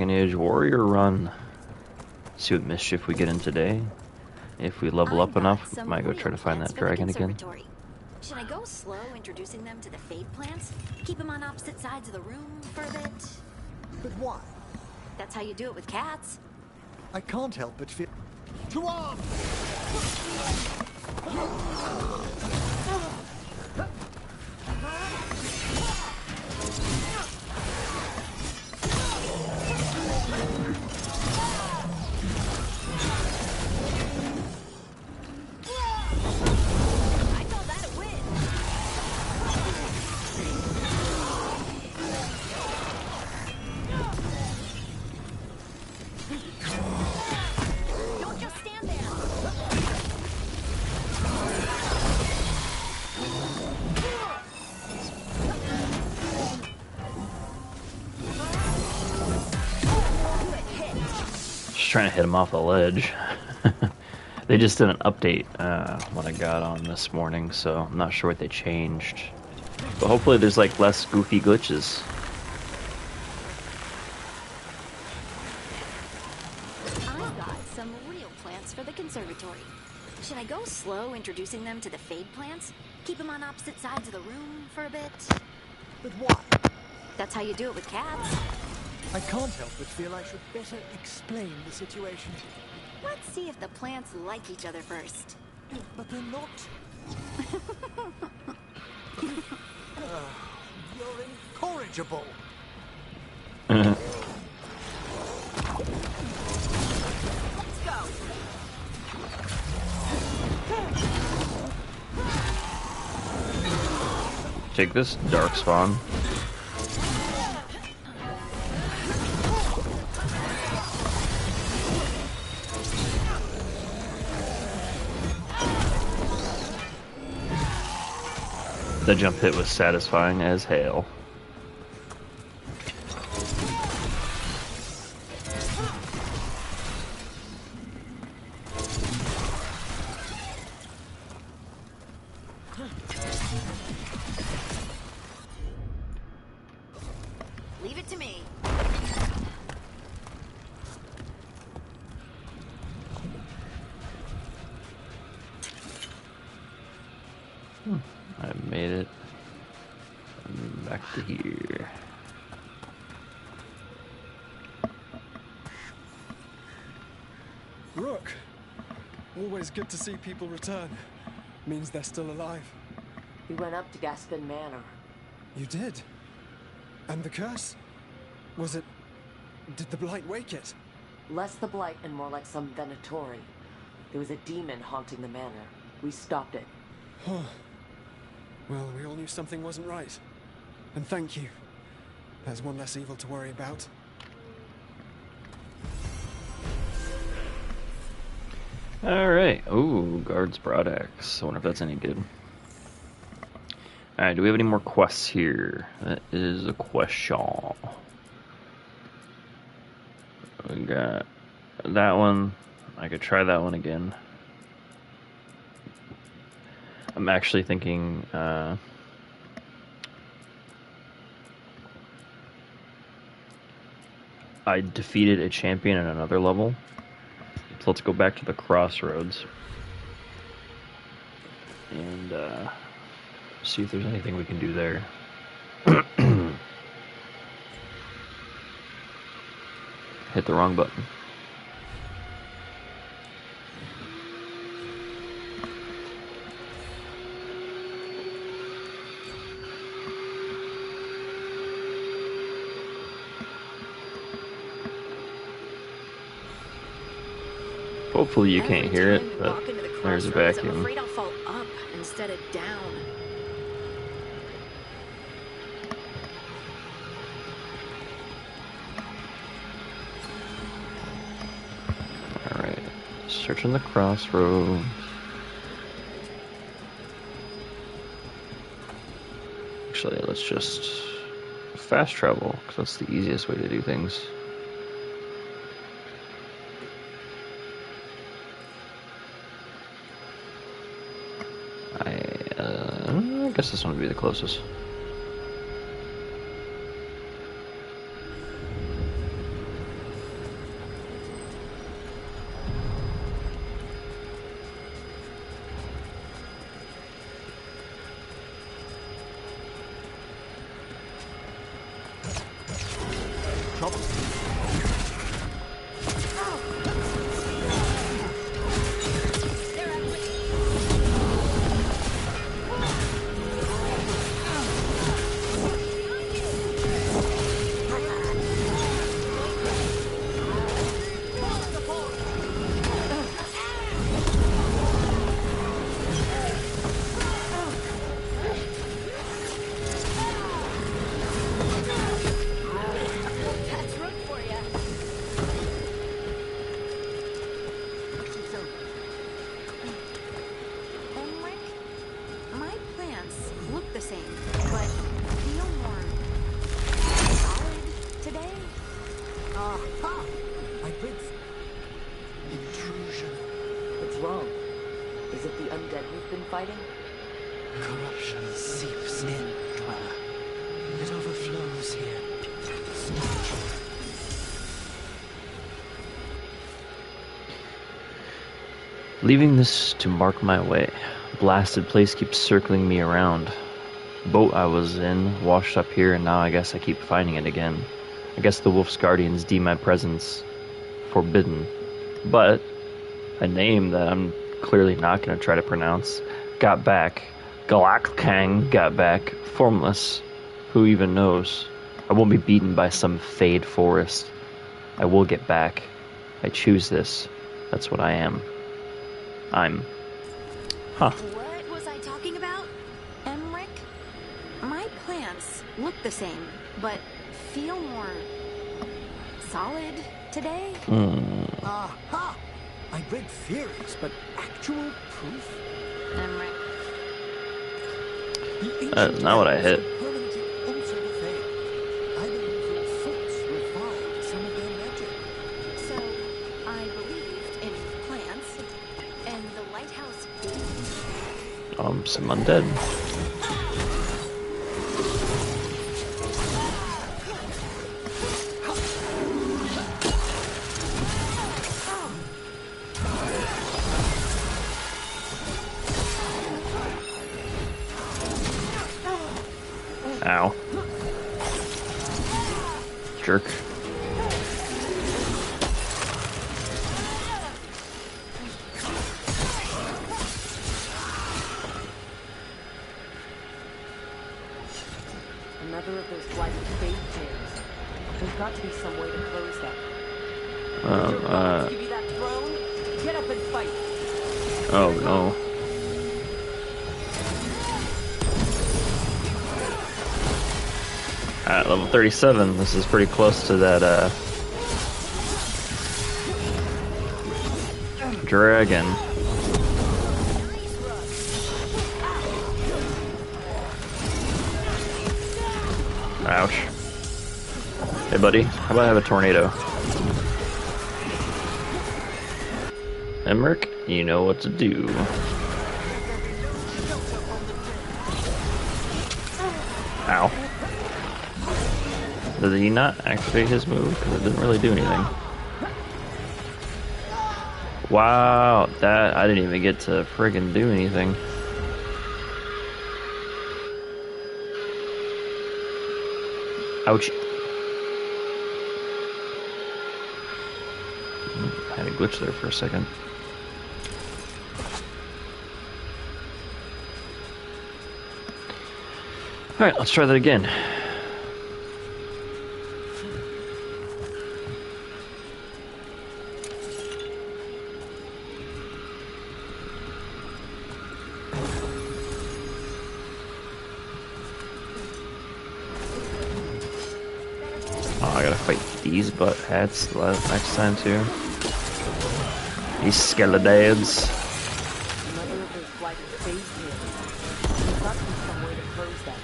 Dragon Age Warrior run. See what mischief we get in today. If we level up enough, we might go try to find that dragon again. Should I go slow introducing them to the fade plants? Keep them on opposite sides of the room for a bit? But why? That's how you do it with cats. I can't help but feel... To arms! Trying to hit him off the ledge. They just did an update when I got on this morning, so I'm not sure what they changed. But hopefully there's like less goofy glitches. I got some real plants for the conservatory. Should I go slow introducing them to the fade plants? Keep them on opposite sides of the room for a bit? But why? That's how you do it with cats. I can't help but feel I should better explain the situation. Let's see if the plants like each other first. But they're not. You're incorrigible. Let's go. Take this dark spawn. The jump hit was satisfying as hell. Leave it to me. I made it back to here. Rook, always good to see people return. Means they're still alive. We went up to Gaspin Manor. You did? And the curse? Was it... Did the Blight wake it? Less the Blight and more like some Venatori. There was a demon haunting the manor. We stopped it. Huh. Well, we all knew something wasn't right. And thank you. There's one less evil to worry about. Alright. Ooh, Guard's Broadaxe. I wonder if that's any good. Alright, do we have any more quests here? That is a question. We got that one. I could try that one again. I'm actually thinking I defeated a champion at another level. So let's go back to the crossroads and see if there's anything we can do there. Hit the wrong button. Hopefully you can't hear it, but there's a vacuum. I'm afraid I'll fall up instead of down. Alright, searching the crossroads. Actually, let's just fast travel, because that's the easiest way to do things. I guess this one would be the closest. problem. That's rook for ya. Emric, my plants look the same, but feel more solid today. Aha! I break intrusion. What's wrong? Is it the undead we've been fighting? Corruption seeps in, Dweller. It overflows here. Leaving this to mark my way. Blasted place keeps circling me around. Boat I was in washed up here, and now I guess I keep finding it again. I guess the Wolf's Guardians deem my presence forbidden. But a name that I'm clearly not going to try to pronounce got back. Galakang got back. Formless. Who even knows? I won't be beaten by some fade forest. I will get back. I choose this. That's what I am. Huh. What was I talking about? Emric, my plants look the same, but feel more solid today. Aha! I break theories, but actual proof? Emric. That's not what I hit. Permanently alter the veil. I believe your thoughts revived some of their magic. So, I believed in plants, and the lighthouse gate. Some undead. Ow. Jerk. Another of those blighted fate tears. There's got to be some way to close that. Your gods give you that throne? Get up and fight. Oh no. At level 37, this is pretty close to that, dragon. Ouch. Hey buddy, how about I have a tornado? Emric, you know what to do. Ow. Did he not activate his move? Because it didn't really do anything. Wow, that I didn't even get to friggin' do anything. Ouch. I had a glitch there for a second. Alright, let's try that again. Oh, I gotta fight these butt hats next time too. These skeladads. Another of those blighted fate tears. There's got to be some way to close that.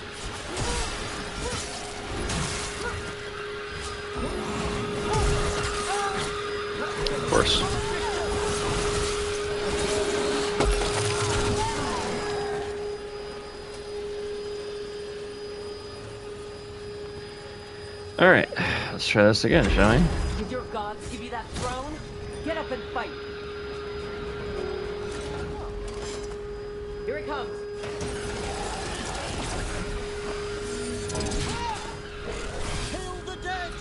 Of course. Alright, let's try this again, shall we? Did your gods give you that throne? Get up and fight. Here it comes. Kill the dead!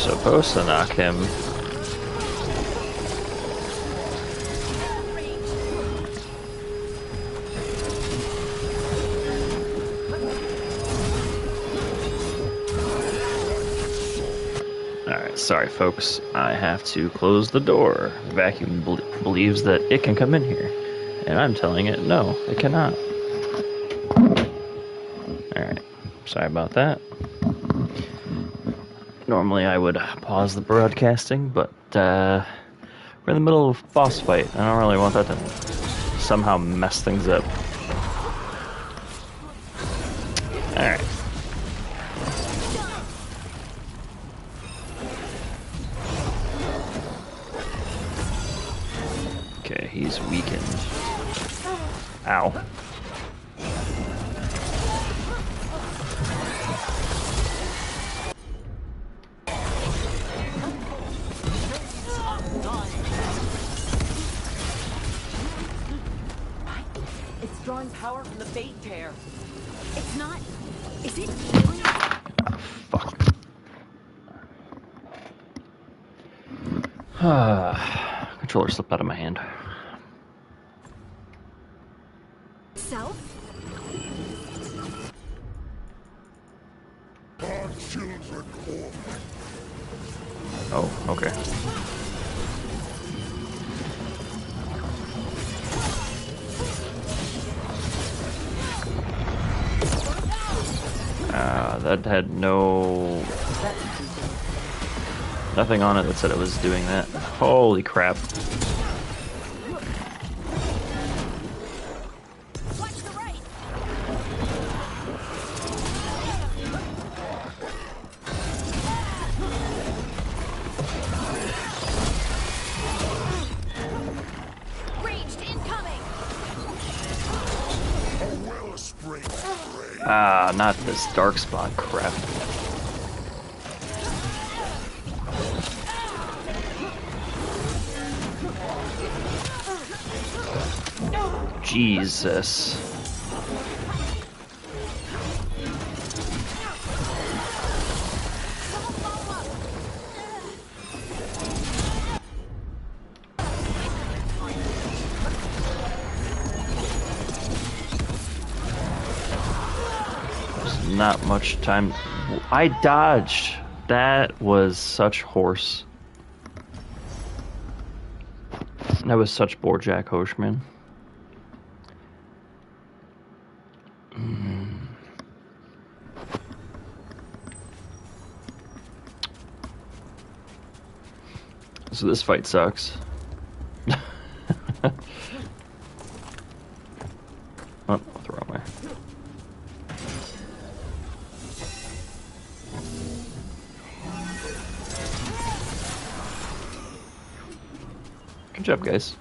Supposed to knock him. Alright, sorry folks. I have to close the door. The vacuum believes that it can come in here. And I'm telling it, no, it cannot. Alright, sorry about that. Normally I would pause the broadcasting, but we're in the middle of a boss fight. I don't really want that to somehow mess things up. Alright. Okay, he's weakened. Ow. It's drawing power from the fate tear. It's not. Is it really? Oh, fuck. Controller slipped out of my hand. Self? Our children orphaned. Oh, okay. That had nothing on it that said it was doing that. Holy crap. Watch the right. Ranged incoming. A wellspring spray. Ah, not this dark spot crap. Jesus. There's not much time. I dodged. That was such horse. That was such Bojack Horseman. So this fight sucks. Oh, the wrong way. Good job, guys.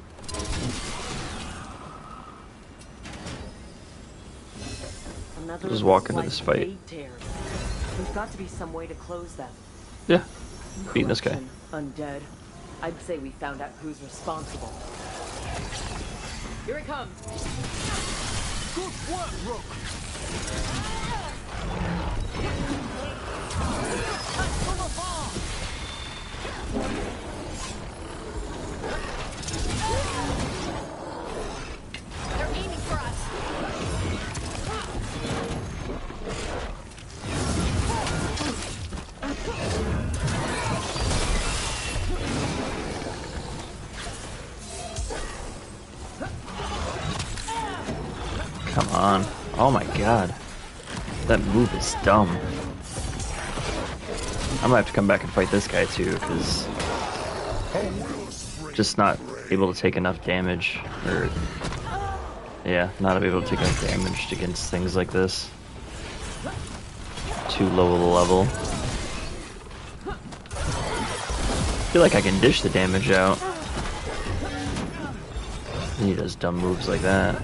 Another Just walk into slice this of fight. fate tears. There's got to be some way to close them. Yeah, beating this guy. Corruption, undead. I'd say we found out who's responsible. Here it comes. Good work, Rook. They're aiming for us. Come on. Oh my god. That move is dumb. I'm gonna have to come back and fight this guy too, because just not able to take enough damage. Or, yeah, not able to take enough damage against things like this. Too low of a level. I feel like I can dish the damage out. He does dumb moves like that.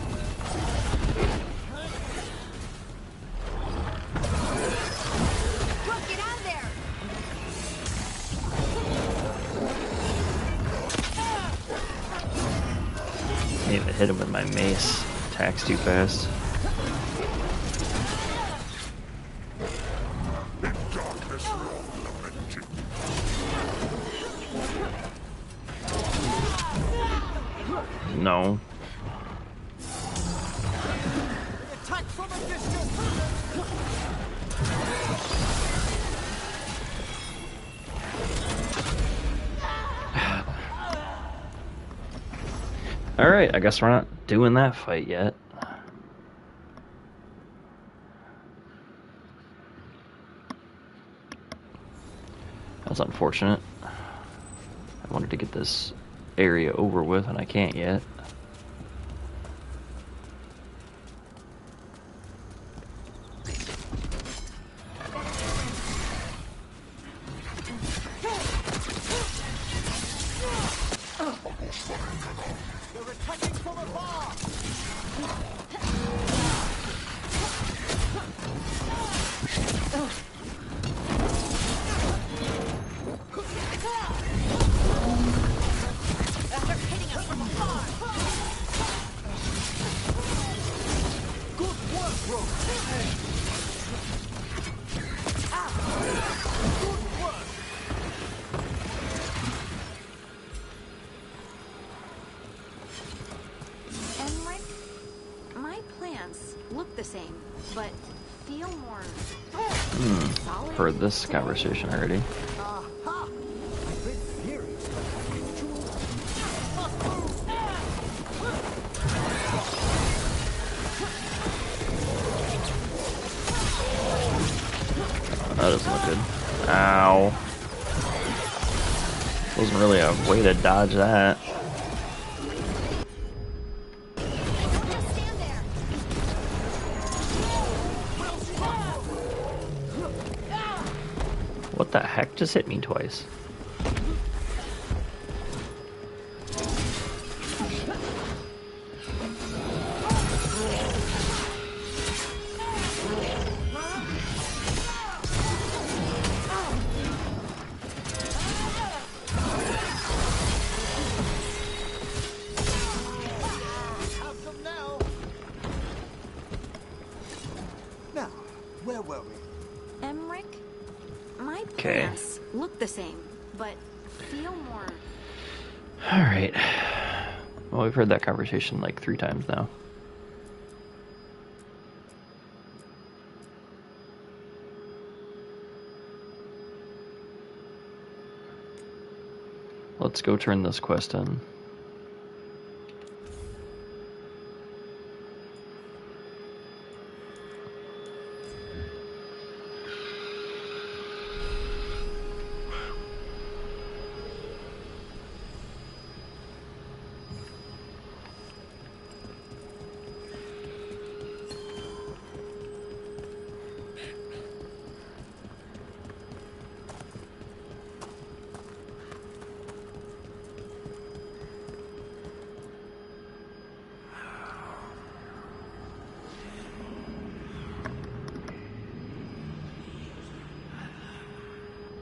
Get out of there. Can't even hit him with my mace. Attacks too fast. In darkness, long lamented. No. Attack from a distance! Alright, I guess we're not doing that fight yet. That's unfortunate. I wanted to get this area over with and I can't yet. They're attacking from afar! They're hitting us from afar. Good work, bro! Good work! Emmerich, my plants look the same, but feel more solid. Heard this today. conversation already. Aha! I've been furious, but actual... That doesn't look good. Ow. Wasn't really a way to dodge that. Just stand there. What the heck just hit me twice? Have them now! Now, where were we? Emmerich, my Okay. plants look the same, but feel more. Alright. Well, we've heard that conversation like 3 times now. Let's go turn this quest in.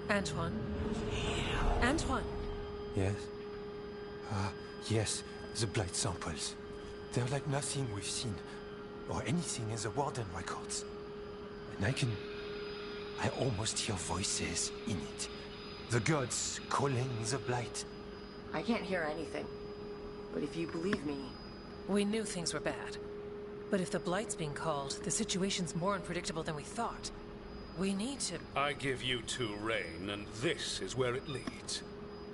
Antoine? Antoine? Yes? Yes, the blight samples. They're like nothing we've seen, or anything in the Warden records. And I almost hear voices in it. The gods calling the blight. I can't hear anything. But if you believe me, We knew things were bad. But if the Blight's being called, the situation's more unpredictable than we thought. We need to... I give you 2 Rain, and this is where it leads.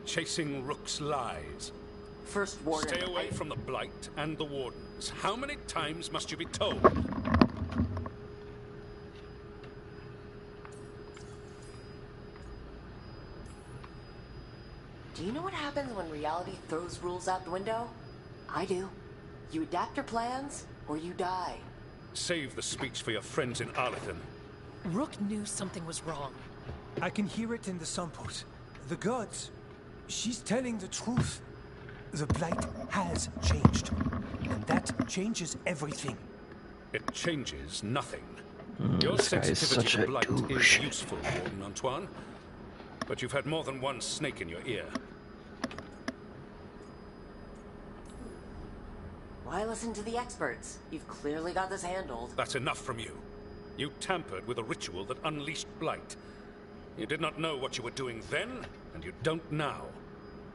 Chasing Rook's lies. first warning. Stay away from the Blight and the Wardens. How many times must you be told? Do you know what happens when reality throws rules out the window? I do. You adapt your plans, or you die. Save the speech for your friends in Arlington. Rook knew something was wrong. I can hear it in the samples. The gods. She's telling the truth. The blight has changed. And that changes everything. It changes nothing. Your This guy is sensitivity such to a Blight douche. is useful, Warden Antoine. But you've had more than one snake in your ear. Why listen to the experts? You've clearly got this handled. That's enough from you. You tampered with a ritual that unleashed Blight. You did not know what you were doing then, and you don't now.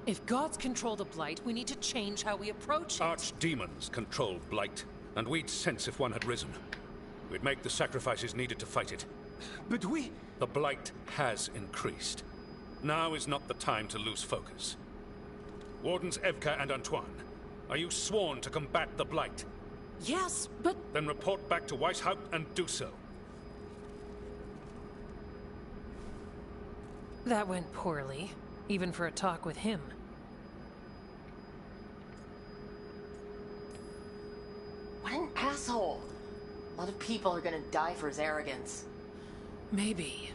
If gods control the Blight, we need to change how we approach it. Archdemons control Blight, and we'd sense if one had risen. We'd make the sacrifices needed to fight it. But we... The Blight has increased. Now is not the time to lose focus. Wardens Evka and Antoine, are you sworn to combat the Blight? Yes, but... Then report back to Weishaupt and do so. That went poorly, even for a talk with him. What an asshole! A lot of people are gonna die for his arrogance. Maybe.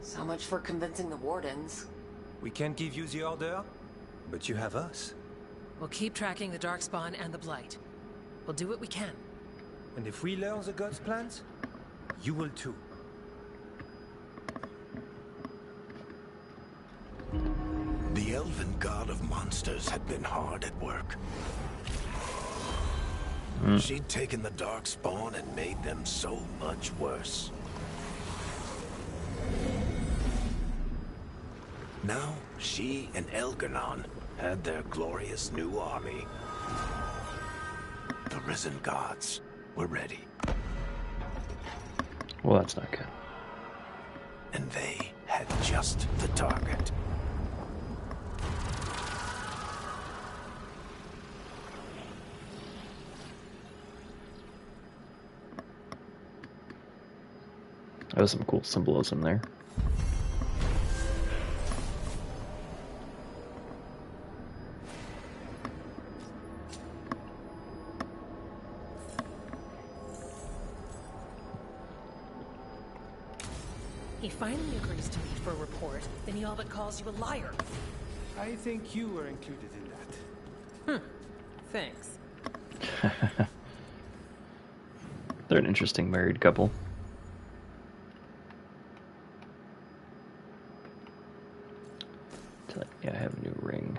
So much for convincing the Wardens. We can't give you the order, but you have us. We'll keep tracking the Darkspawn and the Blight. We'll do what we can. And if we learn the gods' plans, you will too. The elven god of monsters had been hard at work. She'd taken the Darkspawn and made them so much worse. Now, she and Elgarnon had their glorious new army. The risen gods were ready. Well, that's not good. And they had just the target. That was some cool symbolism there. He finally agrees to meet for a report, then he all but calls you a liar. I think you were included in that. Thanks. They're an interesting married couple. Yeah, I have a new ring.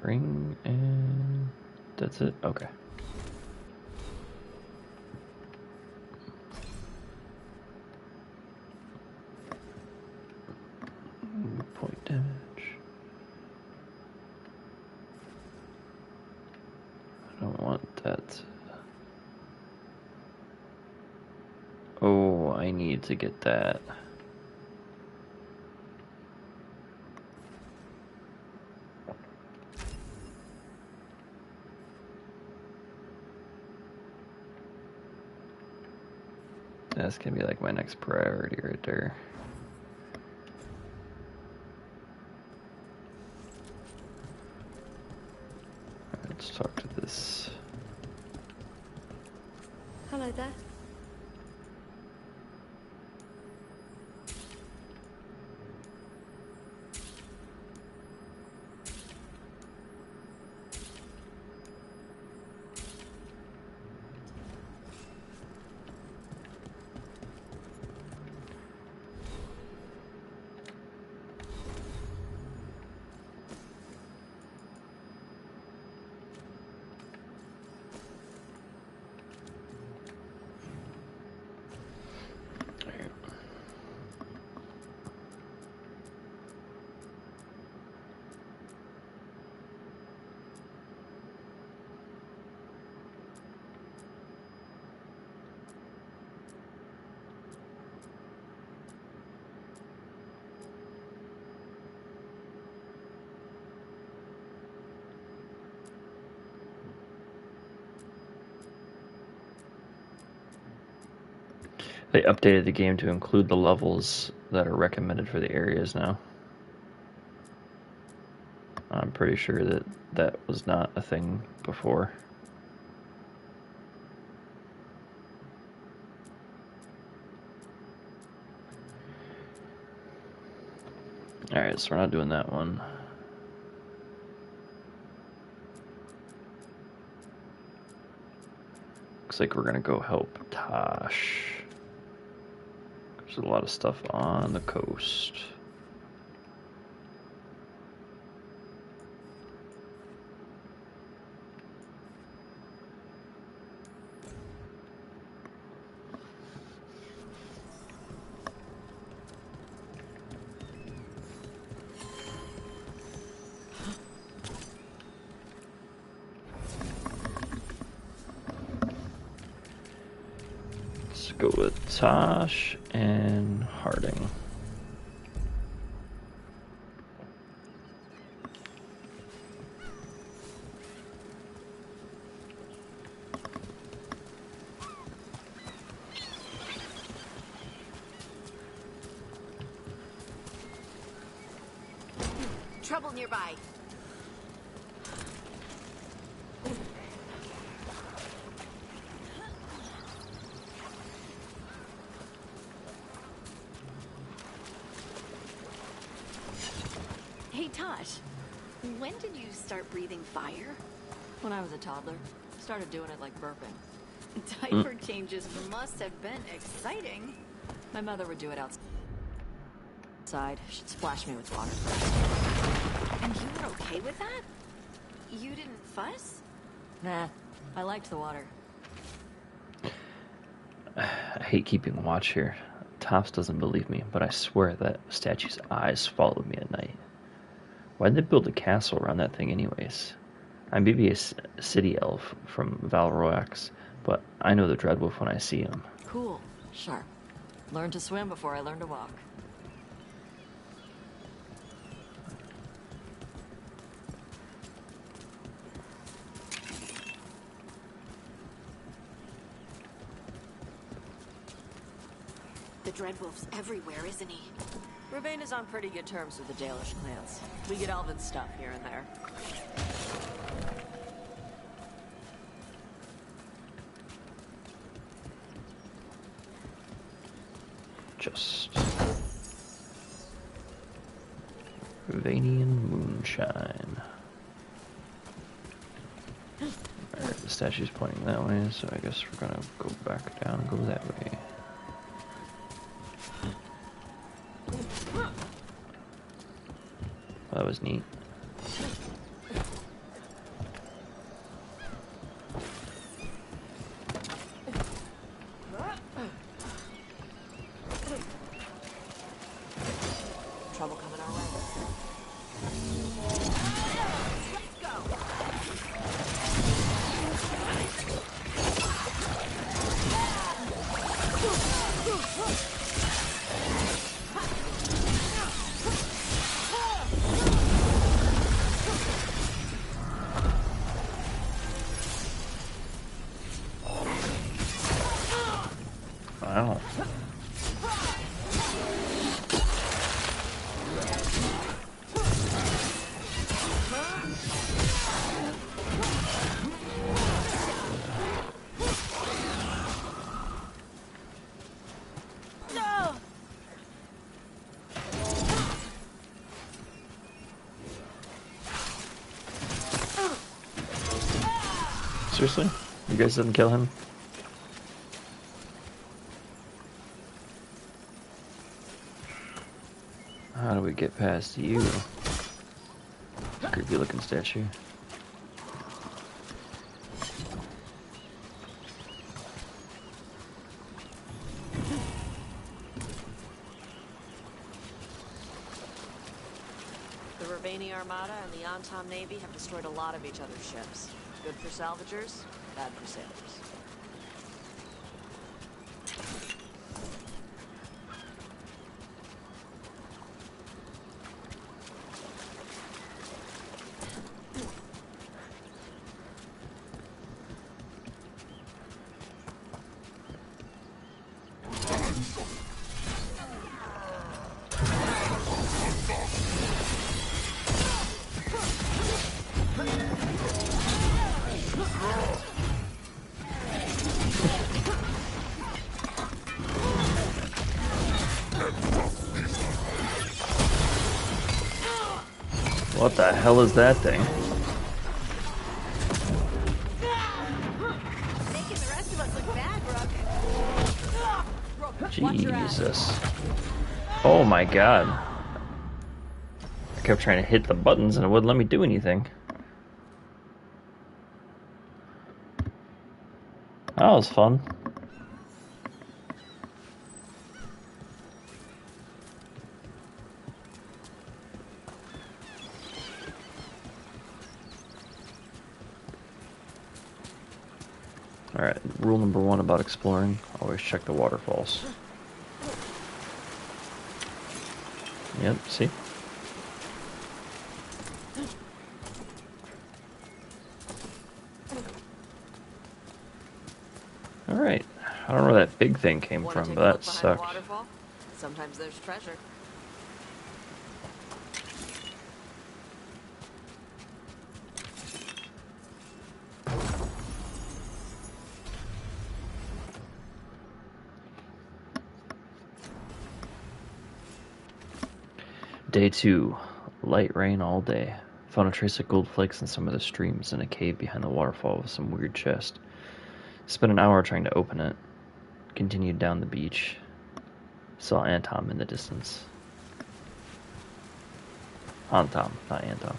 Ring, and that's it? Okay. Point damage. I don't want that. Oh, I need to get that. That's gonna be like my next priority right there. Alright, let's talk to this. Hello there. They updated the game to include the levels that are recommended for the areas now. I'm pretty sure that that was not a thing before. Alright, so we're not doing that one. Looks like we're gonna go help Tosh. There's a lot of stuff on the coast. Let's go with Tosh and Harding. Trouble nearby. Hey, Tosh. When did you start breathing fire? When I was a toddler, started doing it like burping. Diaper changes must have been exciting. My mother would do it outside. She'd splash me with water. And you were okay with that? You didn't fuss? Nah, I liked the water. I hate keeping watch here. Tops doesn't believe me, but I swear that statue's eyes followed me at night. Why'd they build a castle around that thing anyways? I'm maybe a city elf from Valroax, but I know the Dreadwolf when I see him. Cool. Sharp. Learned to swim before I learned to walk. The Dreadwolf's everywhere, isn't he? Ravane is on pretty good terms with the Dalish clans. We get elven stuff here and there. Just Ravanian moonshine. Alright, the statue's pointing that way, so I guess we're gonna go back down and go that way. Well, that was neat. Trouble coming our way. Wow. Seriously? You guys didn't kill him? How do we get past you? Creepy looking statue. The Ravani Armada and the Antom Navy have destroyed a lot of each other's ships. Good for salvagers, bad for sailors. What the hell is that thing? Making the rest of us look bad, Brooke. Jesus. Oh my god. I kept trying to hit the buttons and it wouldn't let me do anything. That was fun. Alright, Rule number 1 about exploring, always check the waterfalls. Yep, see? Alright, I don't know where that big thing came from, but that sucked. Waterfall? Sometimes there's treasure. Day 2. Light rain all day. Found a trace of gold flakes in some of the streams in a cave behind the waterfall with some weird chest. Spent an hour trying to open it. Continued down the beach. Saw Antom in the distance. Antom, not Antom.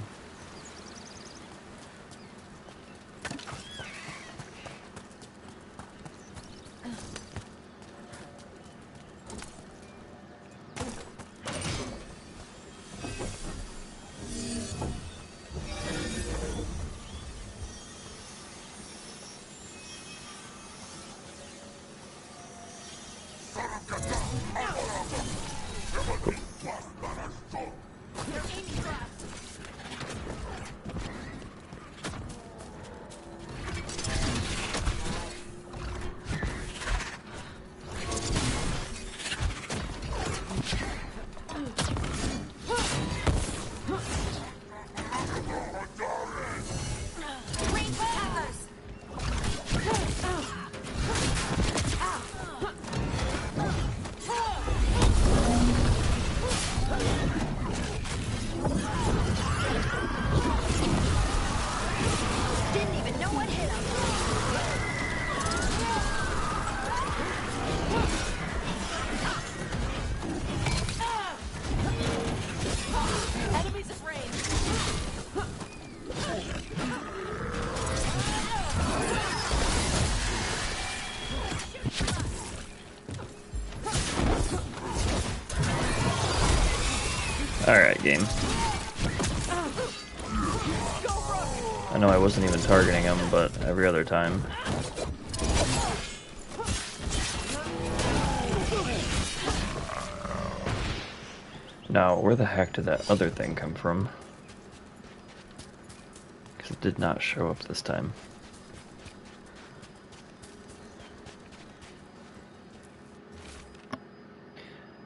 Alright, game. I know I wasn't even targeting him, but every other time. Now, where the heck did that other thing come from? Because it did not show up this time.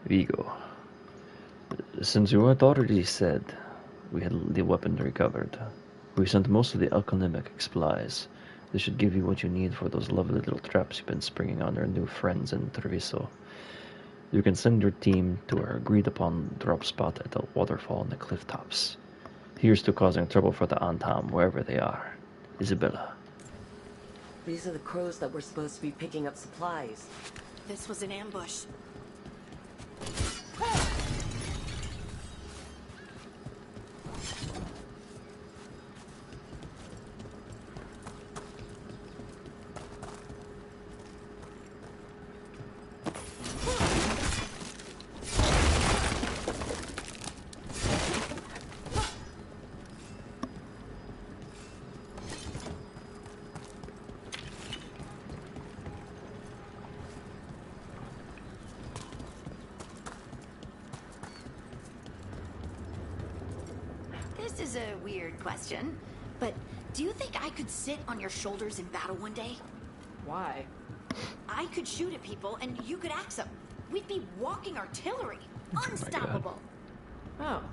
Vigo. Since you had already said we had the weapon recovered, we sent most of the alchemic supplies. This should give you what you need for those lovely little traps you've been springing on our new friends in Treviso. You can send your team to our agreed-upon drop spot at the waterfall on the cliff tops. Here's to causing trouble for the Antam, wherever they are. Isabella. These are the crows that were supposed to be picking up supplies. This was an ambush. This is a weird question, but do you think I could sit on your shoulders in battle one day? Why? I could shoot at people and you could axe them. We'd be walking artillery. Unstoppable. Oh.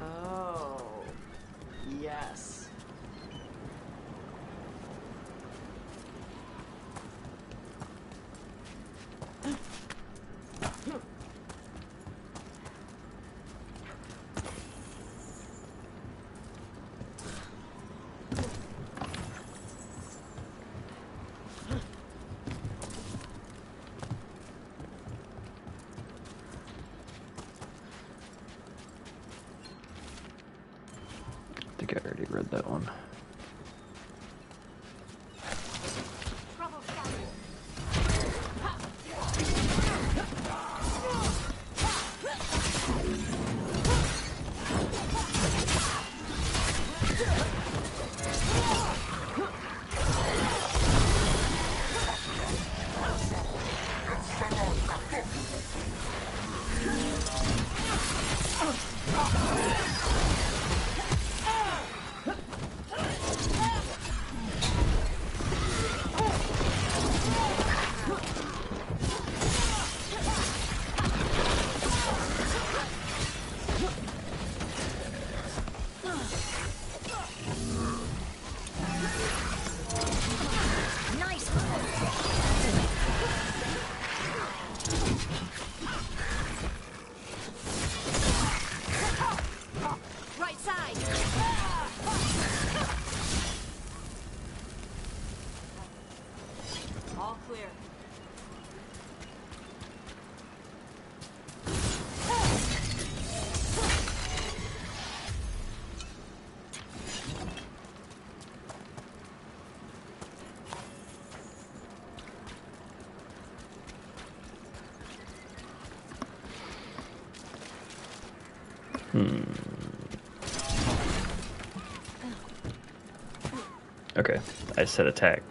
Oh. Yes. I think I already read that one. Okay, I said attack.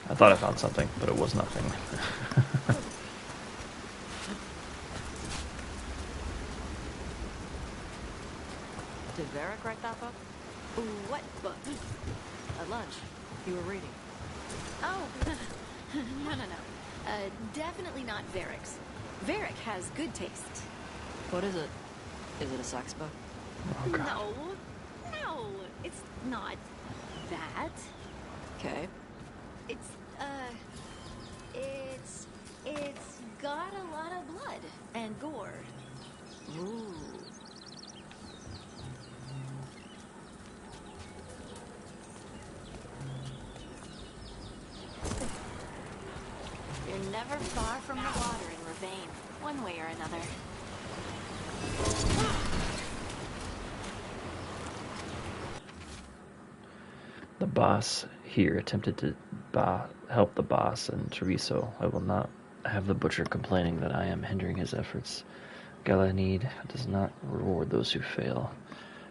I thought I found something, but it was nothing. Did Varric write that book? What book? At lunch. You were reading. Oh, no. Definitely not Varric's. Varric has good taste. What is it? Is it a sex book? Oh, God. No, it's not that. Okay. It's got a lot of blood and gore. Ooh. You're never far from the water in Ravane, one way or another. The boss here attempted to help the boss and Treviso. I will not have the butcher complaining that I am hindering his efforts. Galanid does not reward those who fail.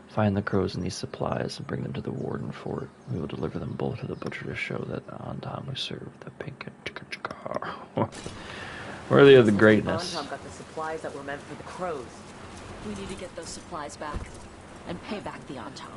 Find the crows in these supplies and bring them to the warden fort. We will deliver them both to the butcher to show that Antam we serve the pink. Worthy of the greatness. Antam got the supplies that were meant for the crows. We need to get those supplies back and pay back the Antam.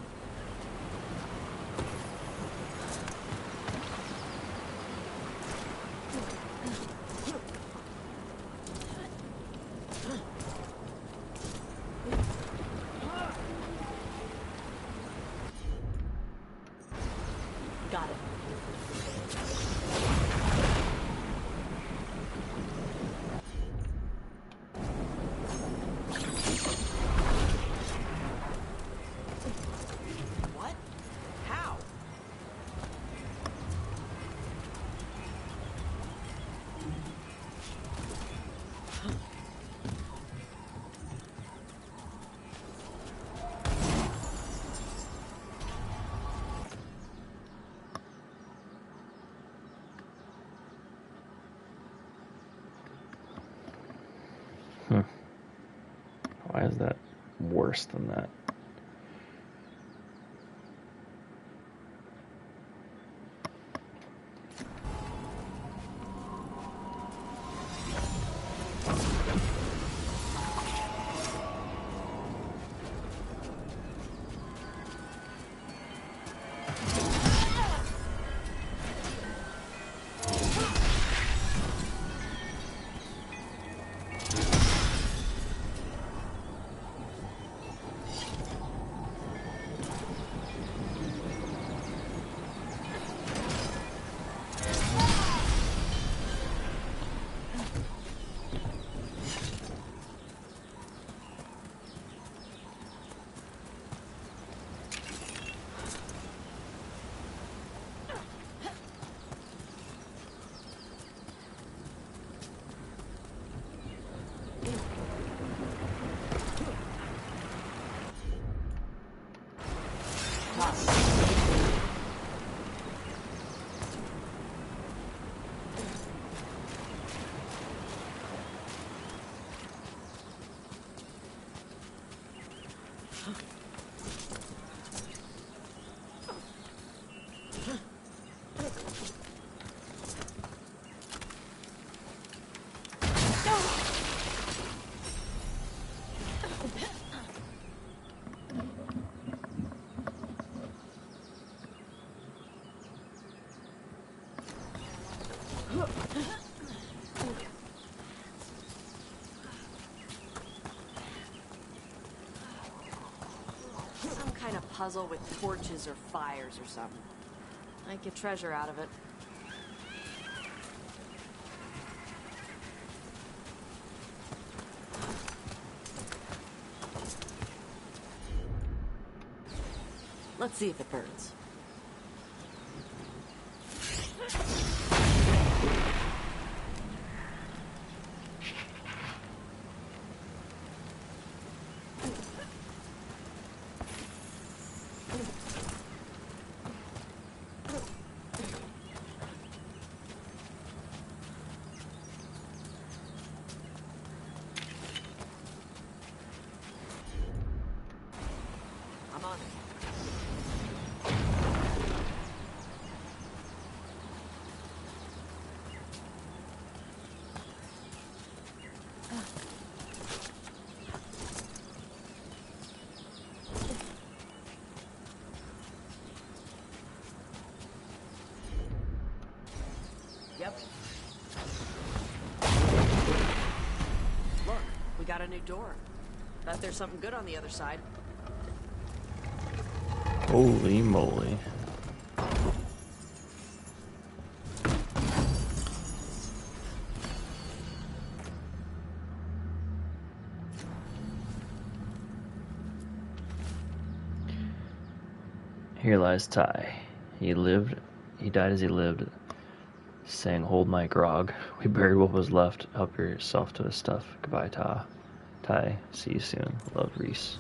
Got it. What? How? Why is that worse than that? puzzle with torches or fires or something. Make a treasure out of it. Let's see if it burns. I'm on it. Yep. Look, we got a new door. Bet there's something good on the other side. Holy moly. Here lies Ty. He died as he lived, saying, "Hold my grog." We buried what was left. Help yourself to his stuff. Goodbye, Ty. See you soon. Love, Reese.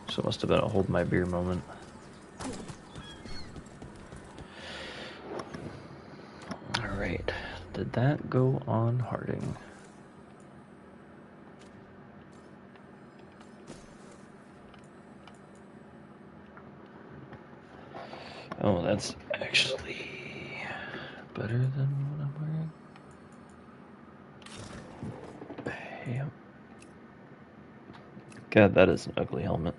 So it must have been a hold my beer moment. Alright. Did that go on Harding? Oh, that's actually better than what I'm wearing. Yep. God, that is an ugly helmet.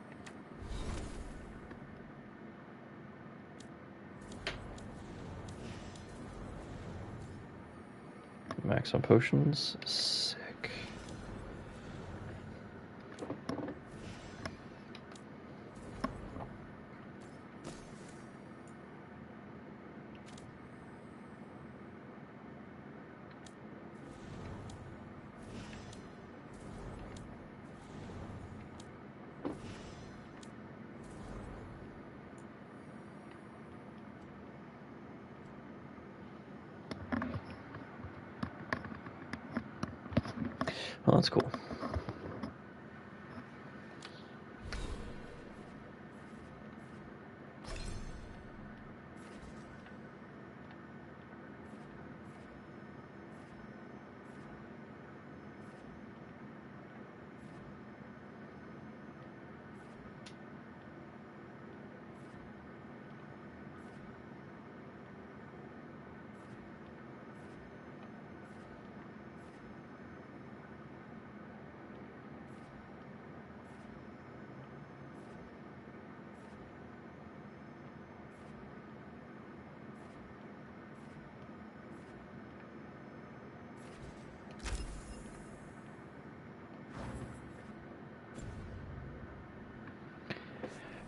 Max on potions. Sick. Well, that's cool.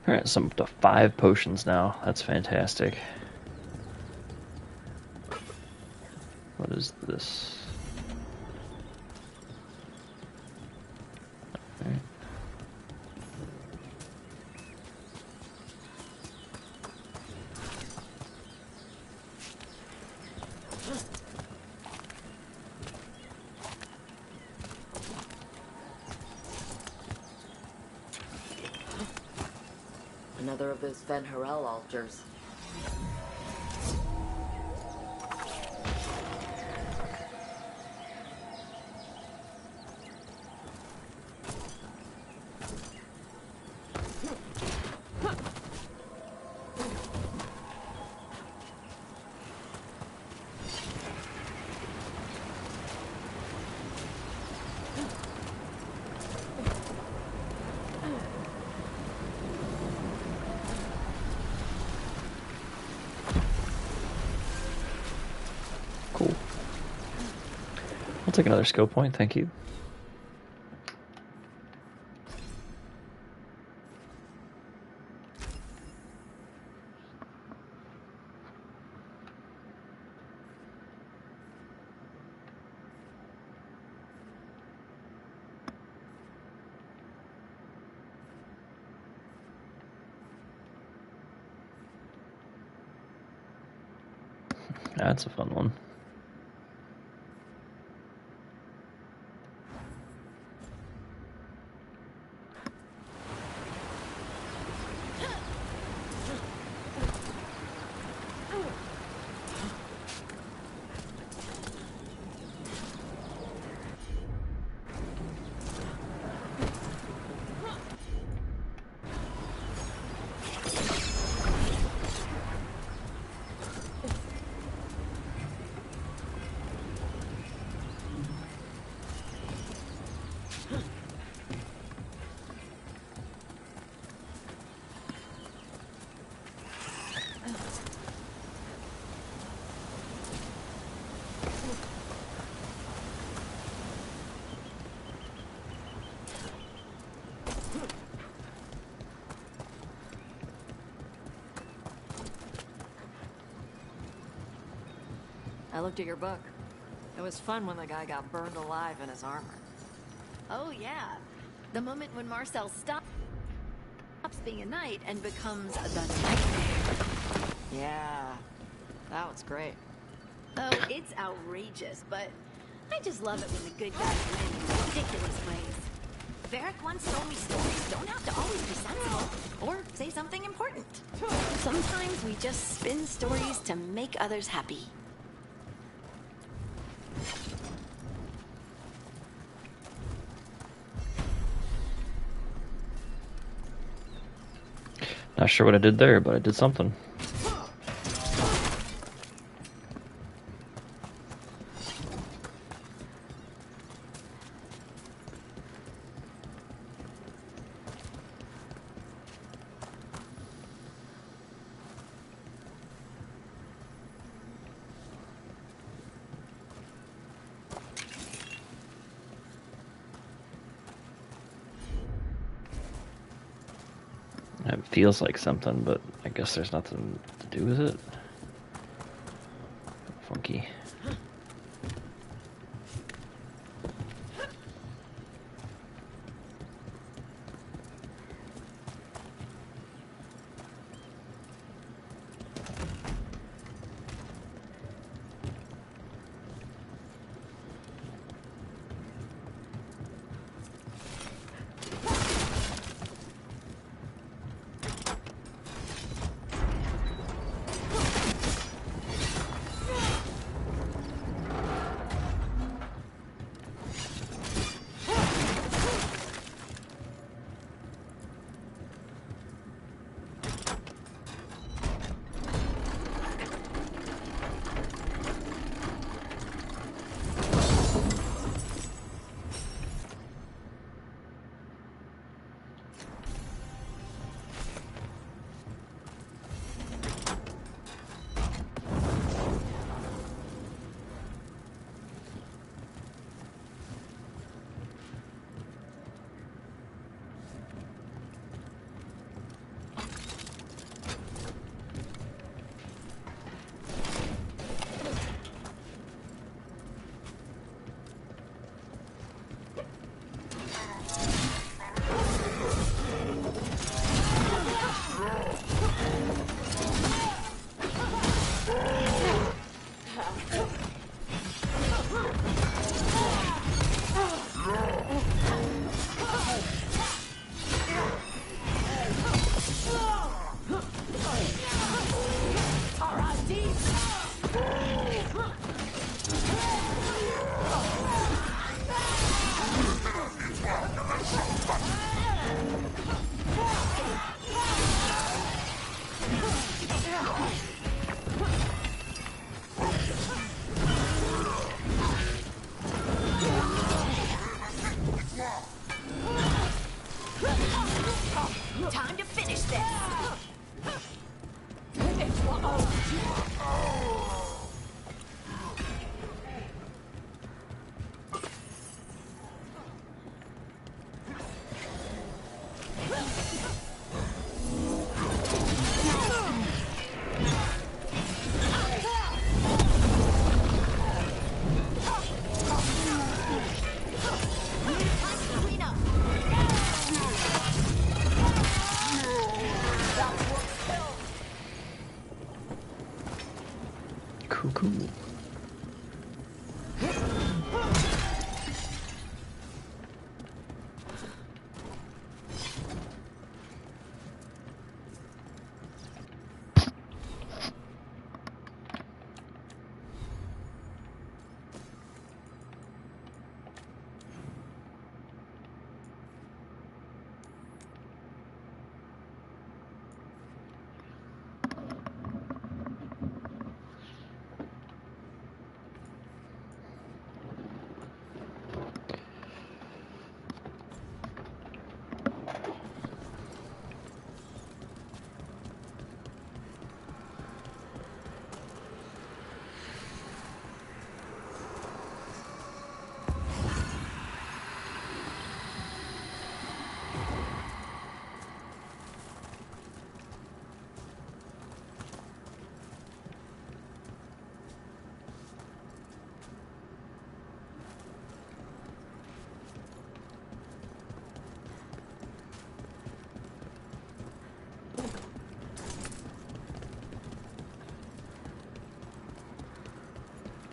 Alright, so I'm up to 5 potions now. That's fantastic. What is this? Alright. Another of those Van Harel altars. I'll take another skill point, thank you. That's a fun one. I looked at your book. It was fun when the guy got burned alive in his armor. Oh, yeah. The moment when Marcel stops being a knight and becomes the nightmare. Yeah, that was great. Oh, it's outrageous, but I just love it when the good guys win in ridiculous ways. Varric once told me stories don't have to always be sensible or say something important. Sometimes we just spin stories to make others happy. Not sure what I did there, but I did something. It feels like something, but I guess there's nothing to do with it. Funky.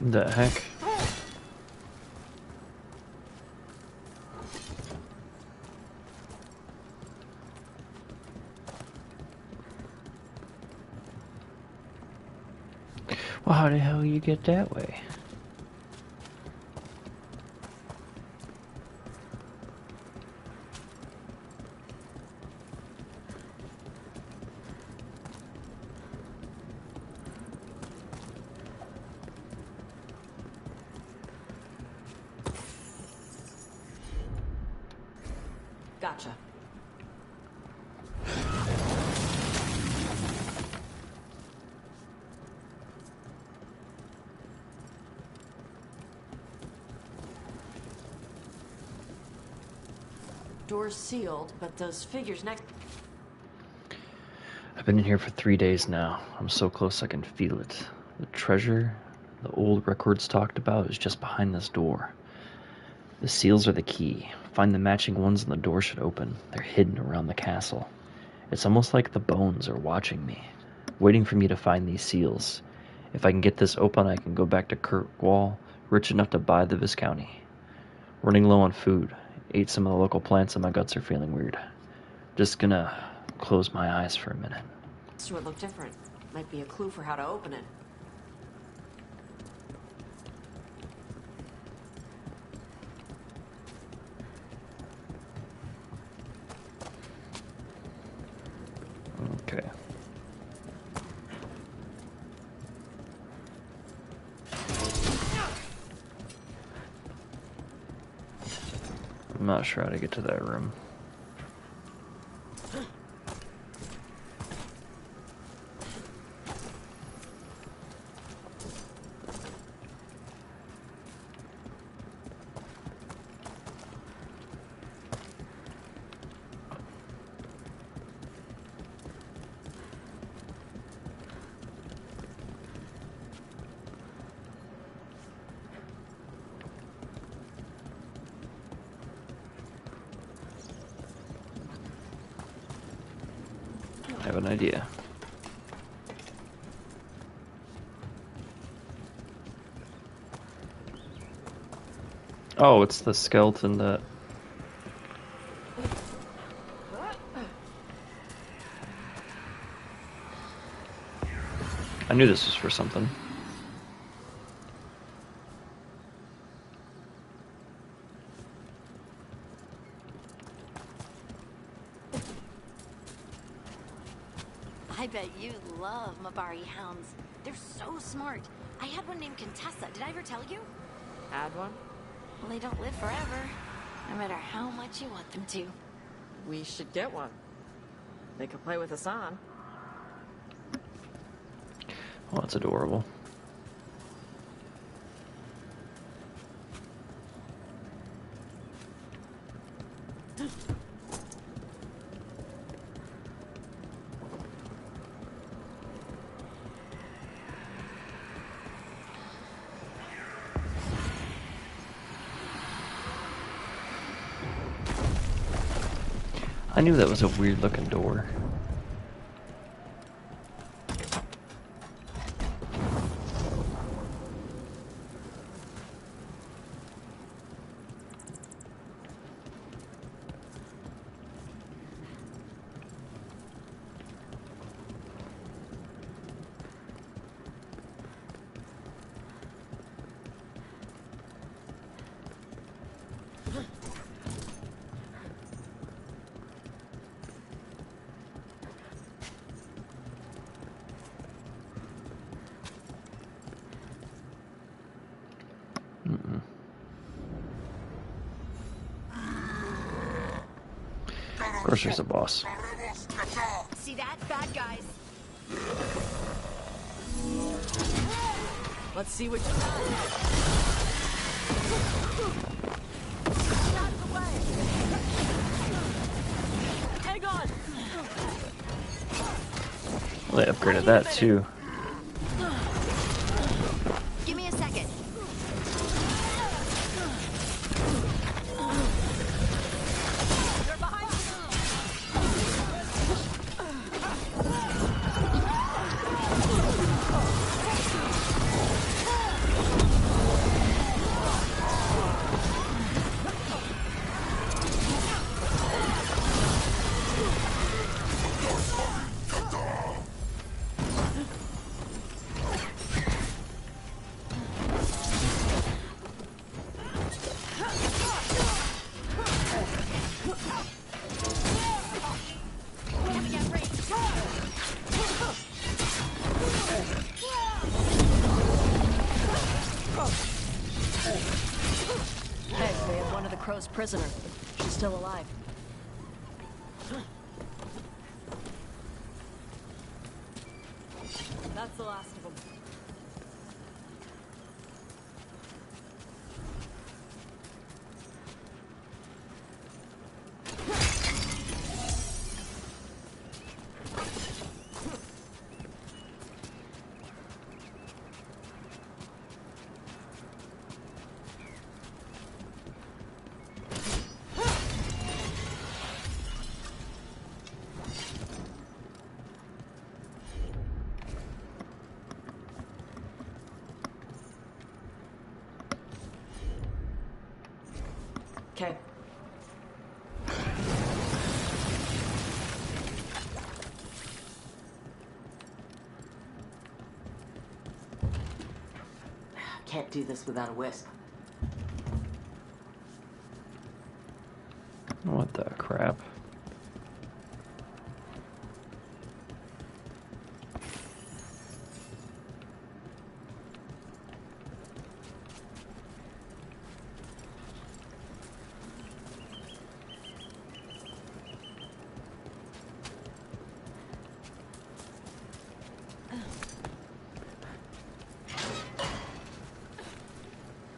The heck? Well, how the hell you get that way? Gotcha. Door's sealed, but those figures next... I've been in here for 3 days now. I'm so close I can feel it. The treasure the old records talked about is just behind this door. The seals are the key. Find the matching ones and the door should open. They're hidden around the castle. It's almost like the bones are watching me, waiting for me to find these seals. If I can get this open, I can go back to Kirkwall, rich enough to buy the Viscounty. Running low on food. Ate some of the local plants and my guts are feeling weird. Just gonna close my eyes for a minute. So it looked different. Might be a clue for how to open it. Okay. I'm not sure how to get to that room. I have an idea. Oh, it's the skeleton that... I knew this was for something. I bet you love Mabari hounds. They're so smart. I had one named Contessa. Did I ever tell you? Add one? Well, they don't live forever, no matter how much you want them to. We should get one. They could play with us on. Oh, that's adorable. I knew that was a weird looking door. course there's a boss. See that? Bad guys. Let's see what you got. Out of the way. Hang on. Well, they upgraded that too. Give me a second. They're behind us. Hey, they have one of the Crow's prisoner. She's still alive. That's the last of them. Okay. Can't do this without a wisp. What the crap?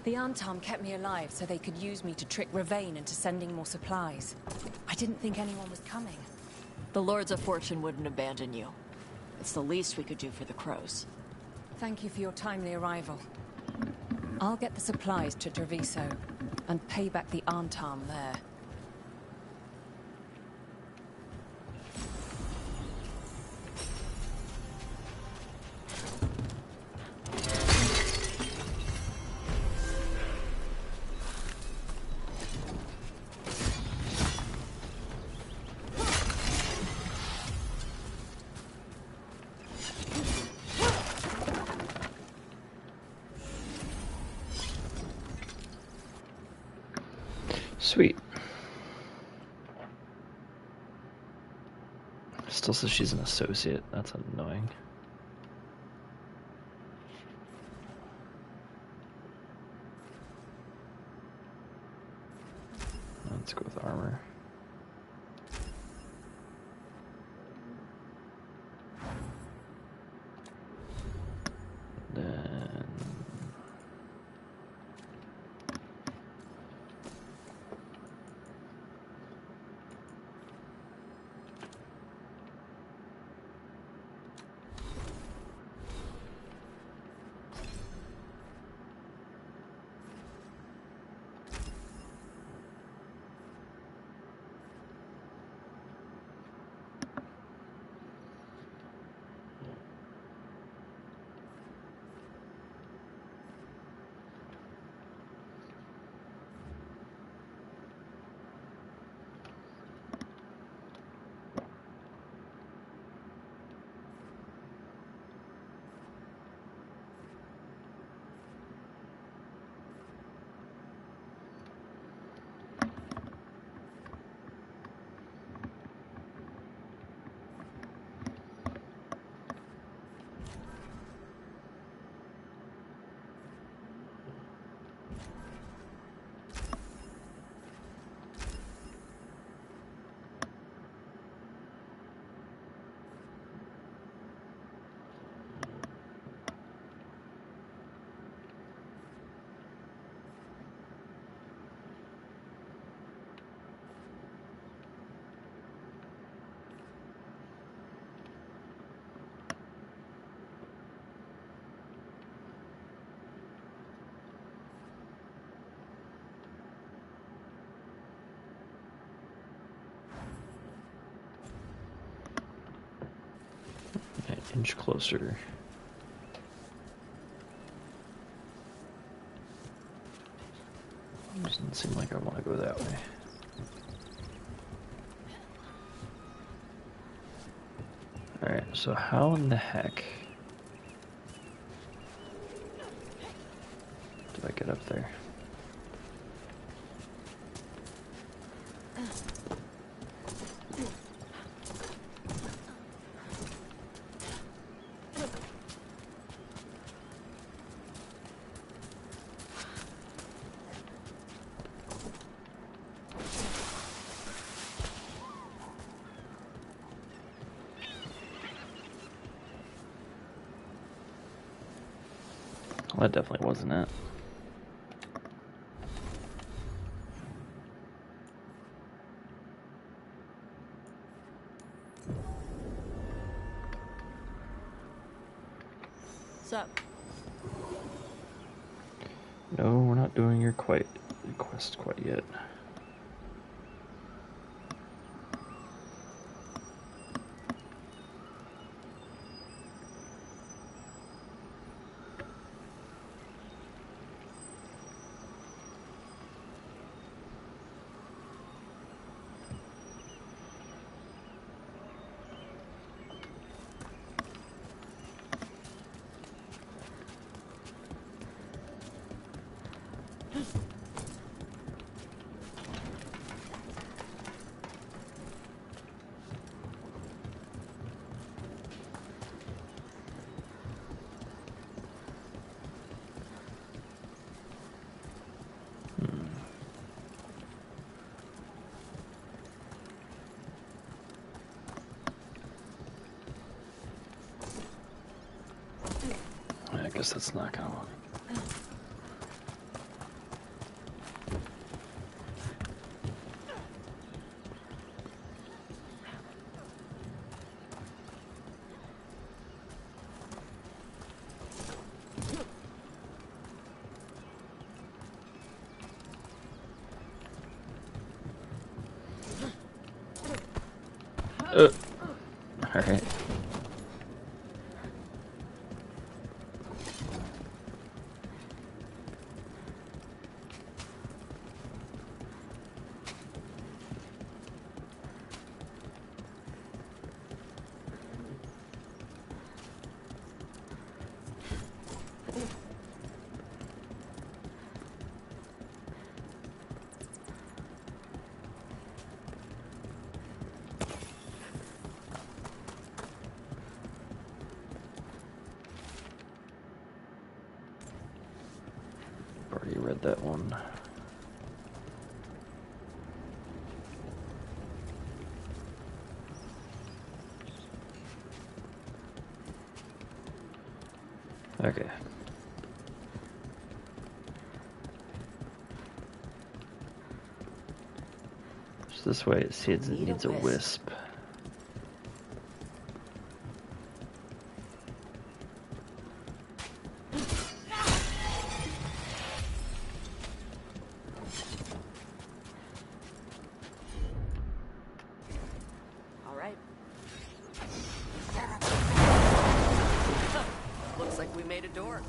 The Arntom kept me alive so they could use me to trick Ravain into sending more supplies. I didn't think anyone was coming. The Lords of Fortune wouldn't abandon you. It's the least we could do for the Crows. Thank you for your timely arrival. I'll get the supplies to Treviso and pay back the Arntom there. Sweet. Still says she's an associate. That's annoying. Let's go with armor. Then Inch closer. Doesn't seem like I want to go that way. Alright, so how in the heck did I get up there? Well, that definitely wasn't it. Sup? No, we're not doing your quest quite yet. I guess that's not gonna work. All right. Already read that one. Okay. So this way it seems it needs a wisp. All right. Looks like we made a door.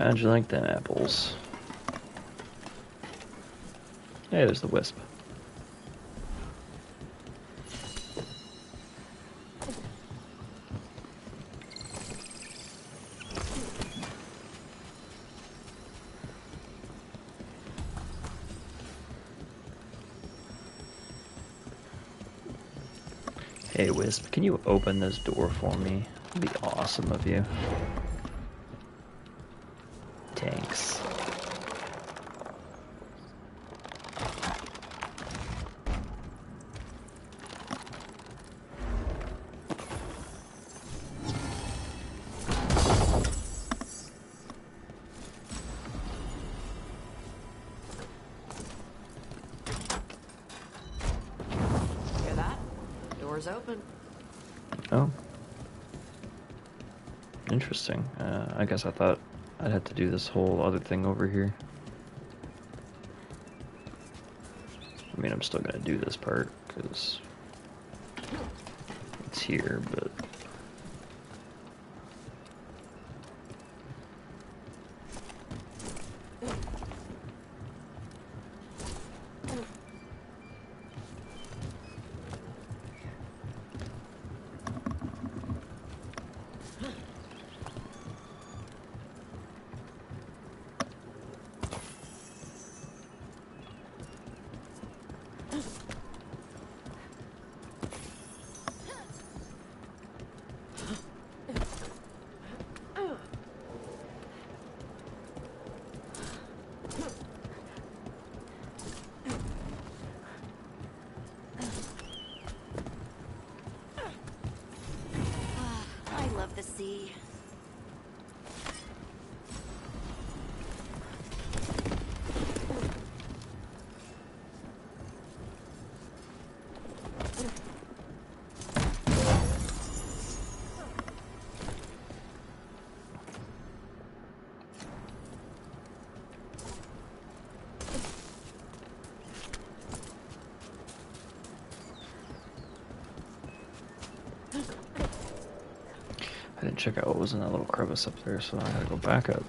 How'd you like them apples? Hey, there's the wisp. Hey, Wisp, can you open this door for me? It'd be awesome of you. Thanks. Hear that? Door's open. Oh. Interesting. I guess I thought I'd have to do this whole other thing over here. I mean, I'm still gonna do this part, because it's here, but... I love the sea. I didn't check out what was in that little crevice up there, so I gotta go back up.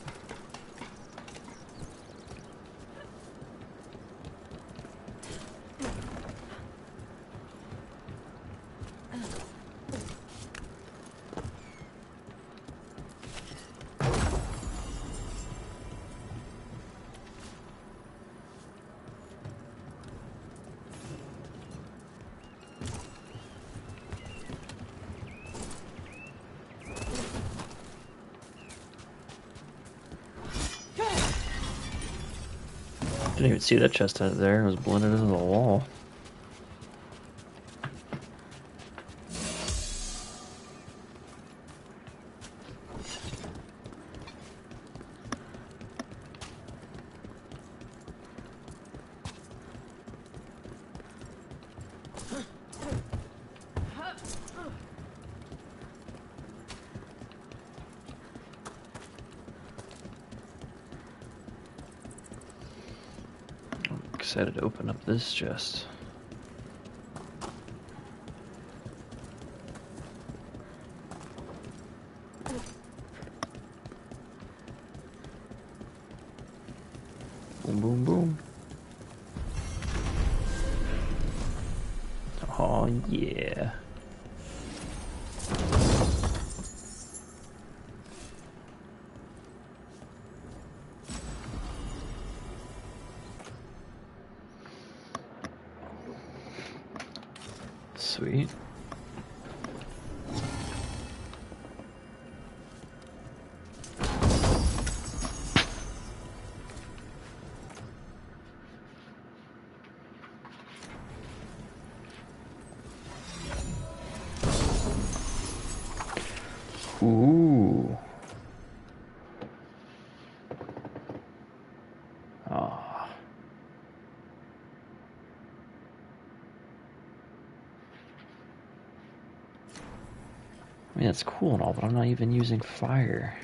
Didn't even see that chest out there. It was blended into the wall. Excited to open up this chest. Boom, boom, boom. Oh, yeah. Sweet. Ooh. Ah. I mean, that's cool and all, but I'm not even using fire.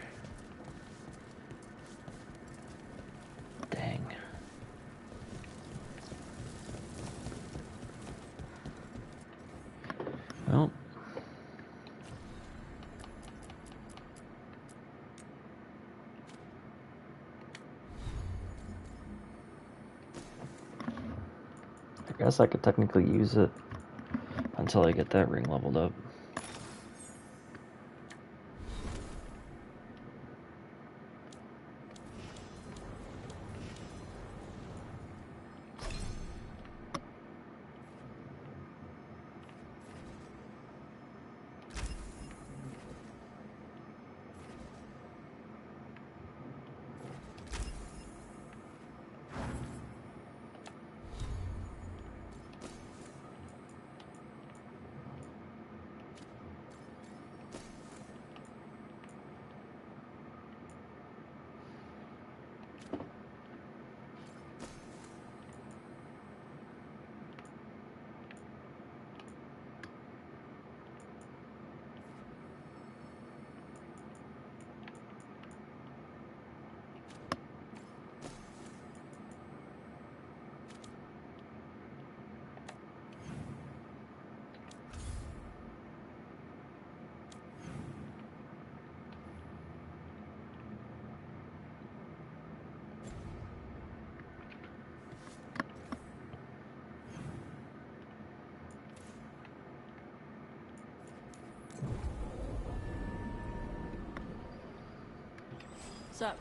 Dang. Well. I guess I could technically use it until I get that ring leveled up. What's up?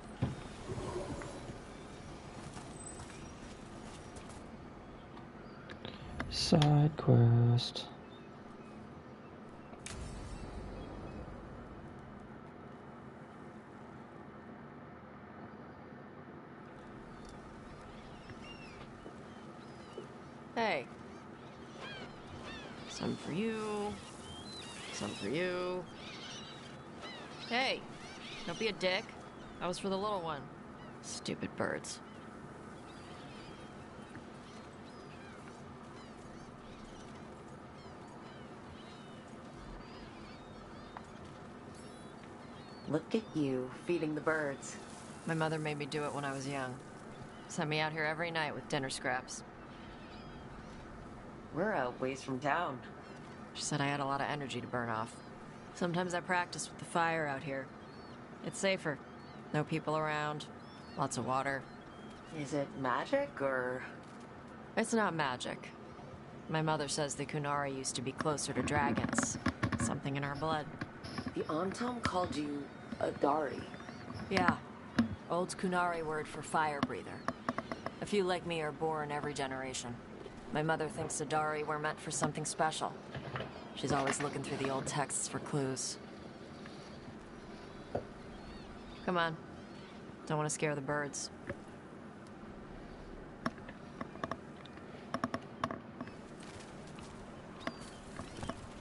Side quest. Hey. Some for you. Some for you. Hey, don't be a dick. That was for the little one. Stupid birds. Look at you, feeding the birds. My mother made me do it when I was young. Sent me out here every night with dinner scraps. We're a ways from town. She said I had a lot of energy to burn off. Sometimes I practice with the fire out here. It's safer. No people around. Lots of water. Is it magic, or...? It's not magic. My mother says the Kunari used to be closer to dragons. Something in our blood. The Antam called you a Dari. Yeah. Old Kunari word for fire breather. A few like me are born every generation. My mother thinks Dari were meant for something special. She's always looking through the old texts for clues. Come on. Don't want to scare the birds.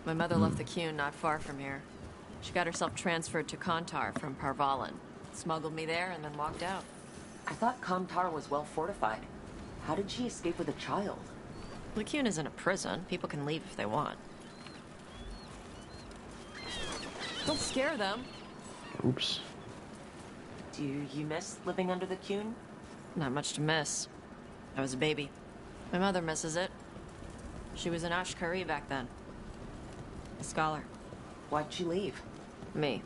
My mother left the Qun not far from here. She got herself transferred to Kantar from Parvalan. Smuggled me there and then walked out. I thought Kamtar was well fortified. How did she escape with a child? The Qun isn't a prison. People can leave if they want. Don't scare them. Oops. Do you miss living under the Qun? Not much to miss. I was a baby. My mother misses it. She was an Ashkari back then. A scholar. Why'd she leave? Me.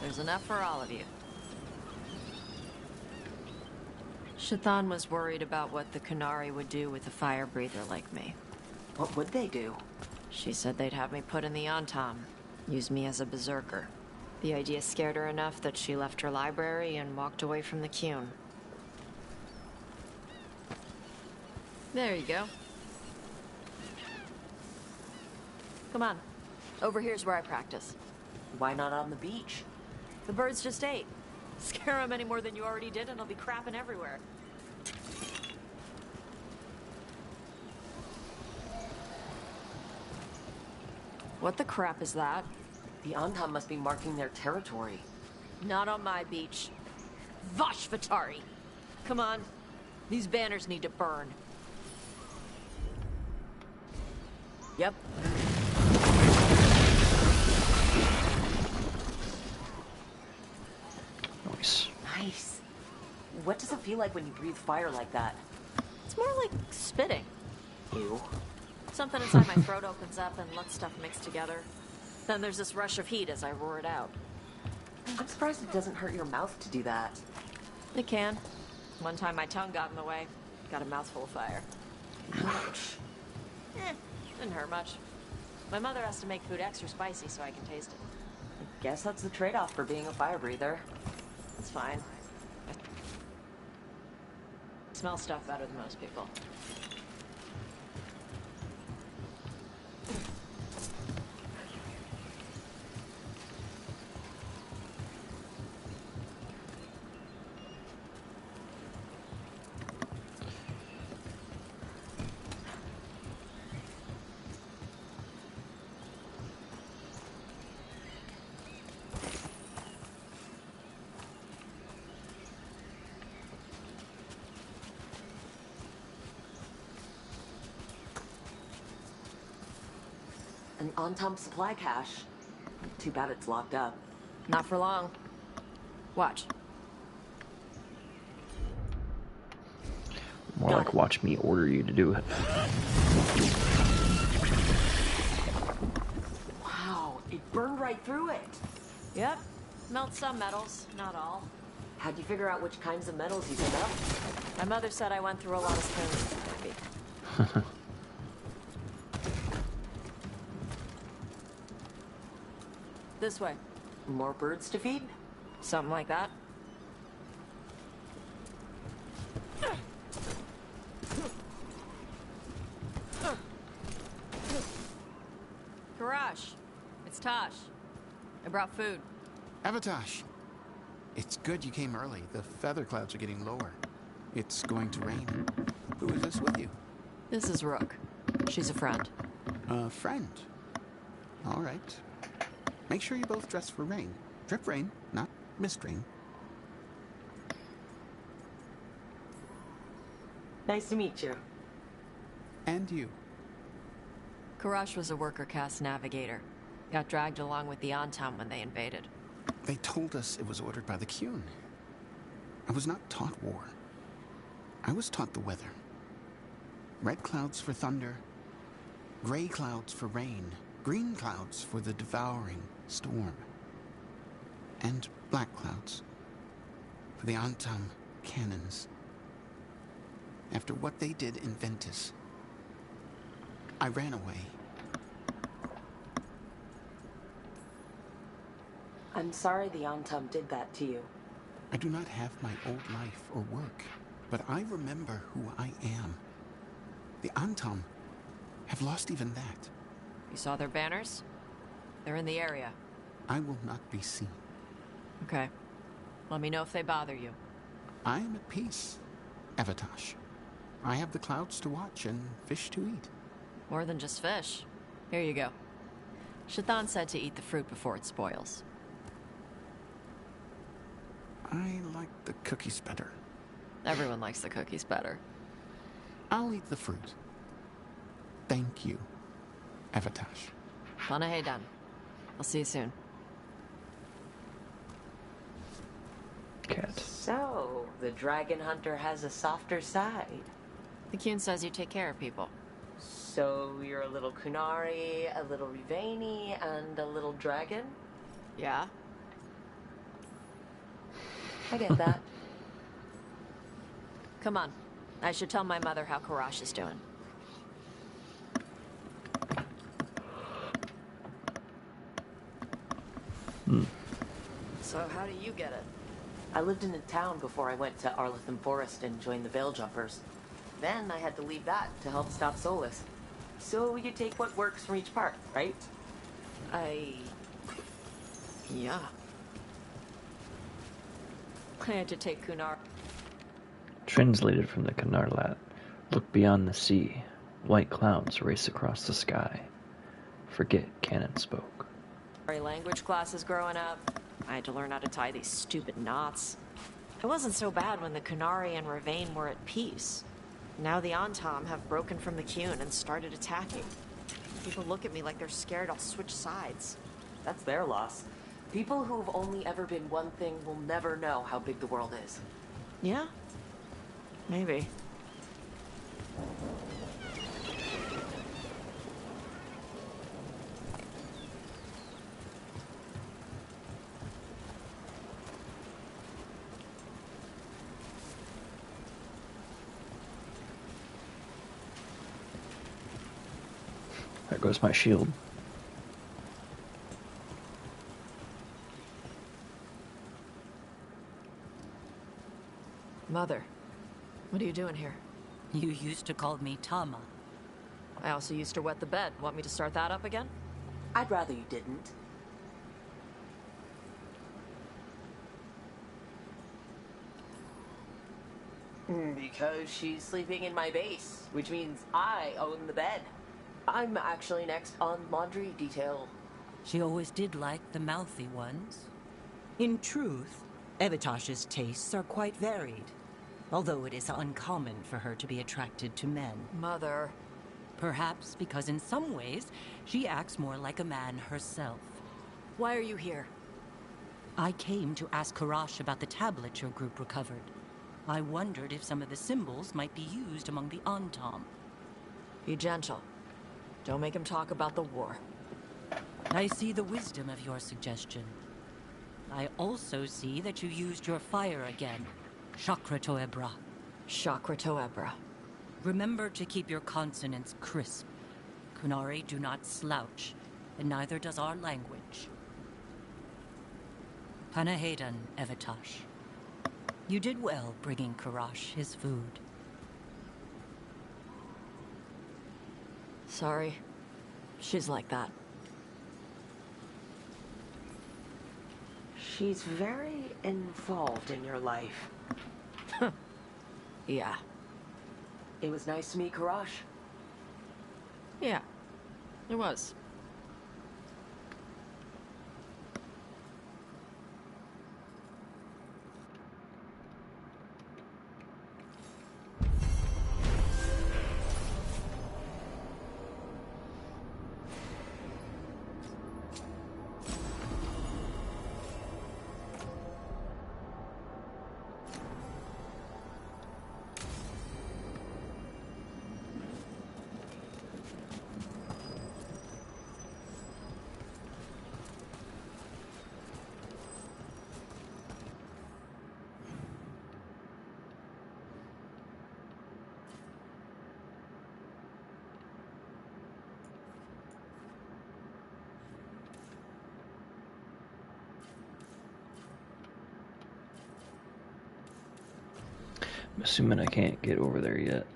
There's enough for all of you. Shathan was worried about what the Kunari would do with a fire breather like me. What would they do? She said they'd have me put in the Antam, use me as a berserker. The idea scared her enough that she left her library and walked away from the Qun. There you go. Come on. Over here's where I practice. Why not on the beach? The birds just ate. Scare them any more than you already did and they'll be crapping everywhere. What the crap is that? The Antam must be marking their territory. Not on my beach. Vashvatari! Come on. These banners need to burn. Yep. Nice. Nice. What does it feel like when you breathe fire like that? It's more like spitting. Ew. Something inside my throat opens up and lets stuff mix together. Then there's this rush of heat as I roar it out. I'm surprised it doesn't hurt your mouth to do that. It can. One time my tongue got in the way. Got a mouthful of fire. Ouch. Didn't hurt much. My mother has to make food extra spicy so I can taste it. I guess that's the trade-off for being a fire breather. It's fine. I smell stuff better than most people. An on-tom supply cache. Too bad it's locked up. Not for long. Watch. More like watch me order you to do it. Wow, it burned right through it. Yep. Melt some metals, not all. How'd you figure out which kinds of metals you could melt? My mother said I went through a lot of spoons, maybe. This way. More birds to feed? Something like that. Garage. It's Tosh. I brought food. Avatosh, it's good you came early. The feather clouds are getting lower. It's going to rain. Who is this with you? This is Rook. She's a friend. A friend. All right. Make sure you both dress for rain. Drip rain, not mist rain. Nice to meet you. And you. Karash was a worker caste navigator. Got dragged along with the Antam when they invaded. They told us it was ordered by the Qun. I was not taught war. I was taught the weather. Red clouds for thunder, gray clouds for rain, green clouds for the devouring storm, and black clouds for the Antam cannons. After what they did in Ventus, I ran away. I'm sorry the Antam did that to you. I do not have my old life or work, but I remember who I am. The Antam have lost even that. You saw their banners? They're in the area. I will not be seen. Okay. Let me know if they bother you. I am at peace, Avatosh. I have the clouds to watch and fish to eat. More than just fish. Here you go. Shathan said to eat the fruit before it spoils. I like the cookies better. Everyone likes the cookies better. I'll eat the fruit. Thank you, Avatosh. Panahedan. I'll see you soon. Cat. So, the dragon hunter has a softer side. The Qun says you take care of people. So, you're a little Kunari, a little Riveni, and a little dragon? Yeah? I get that. Come on. I should tell my mother how Karash is doing. So how do you get it? I lived in a town before I went to Arletham Forest and joined the Veil Jumpers. Then I had to leave that to help stop Solus. So you take what works from each part, right? Yeah. I had to take Kunar. Translated from the Kanarlat. Look beyond the sea. White clouds race across the sky. Forget Canon spoke. Language classes growing up. I had to learn how to tie these stupid knots. It wasn't so bad when the Kunari and Ravain were at peace. Now the Antam have broken from the Qun and started attacking. People look at me like they're scared I'll switch sides. That's their loss. People who've only ever been one thing will never know how big the world is. Yeah? Maybe. goes my shield. Mother, what are you doing here? You used to call me Tama. I also used to wet the bed. Want me to start that up again? I'd rather you didn't. Because she's sleeping in my base, which means I own the bed. I'm actually next on laundry detail. She always did like the mouthy ones. In truth, Evitash's tastes are quite varied, although it is uncommon for her to be attracted to men. Mother. Perhaps because in some ways, she acts more like a man herself. Why are you here? I came to ask Karash about the tablet your group recovered. I wondered if some of the symbols might be used among the Antam. Be gentle. Don't make him talk about the war. I see the wisdom of your suggestion. I also see that you used your fire again. Chakra Toebra. Chakra Toebra. Remember to keep your consonants crisp. Kunari do not slouch, and neither does our language. Panahadan, Evitash. You did well bringing Karash his food. Sorry. She's like that. She's very involved in your life. Yeah. It was nice to meet Karash. Yeah. It was. I'm assuming I can't get over there yet.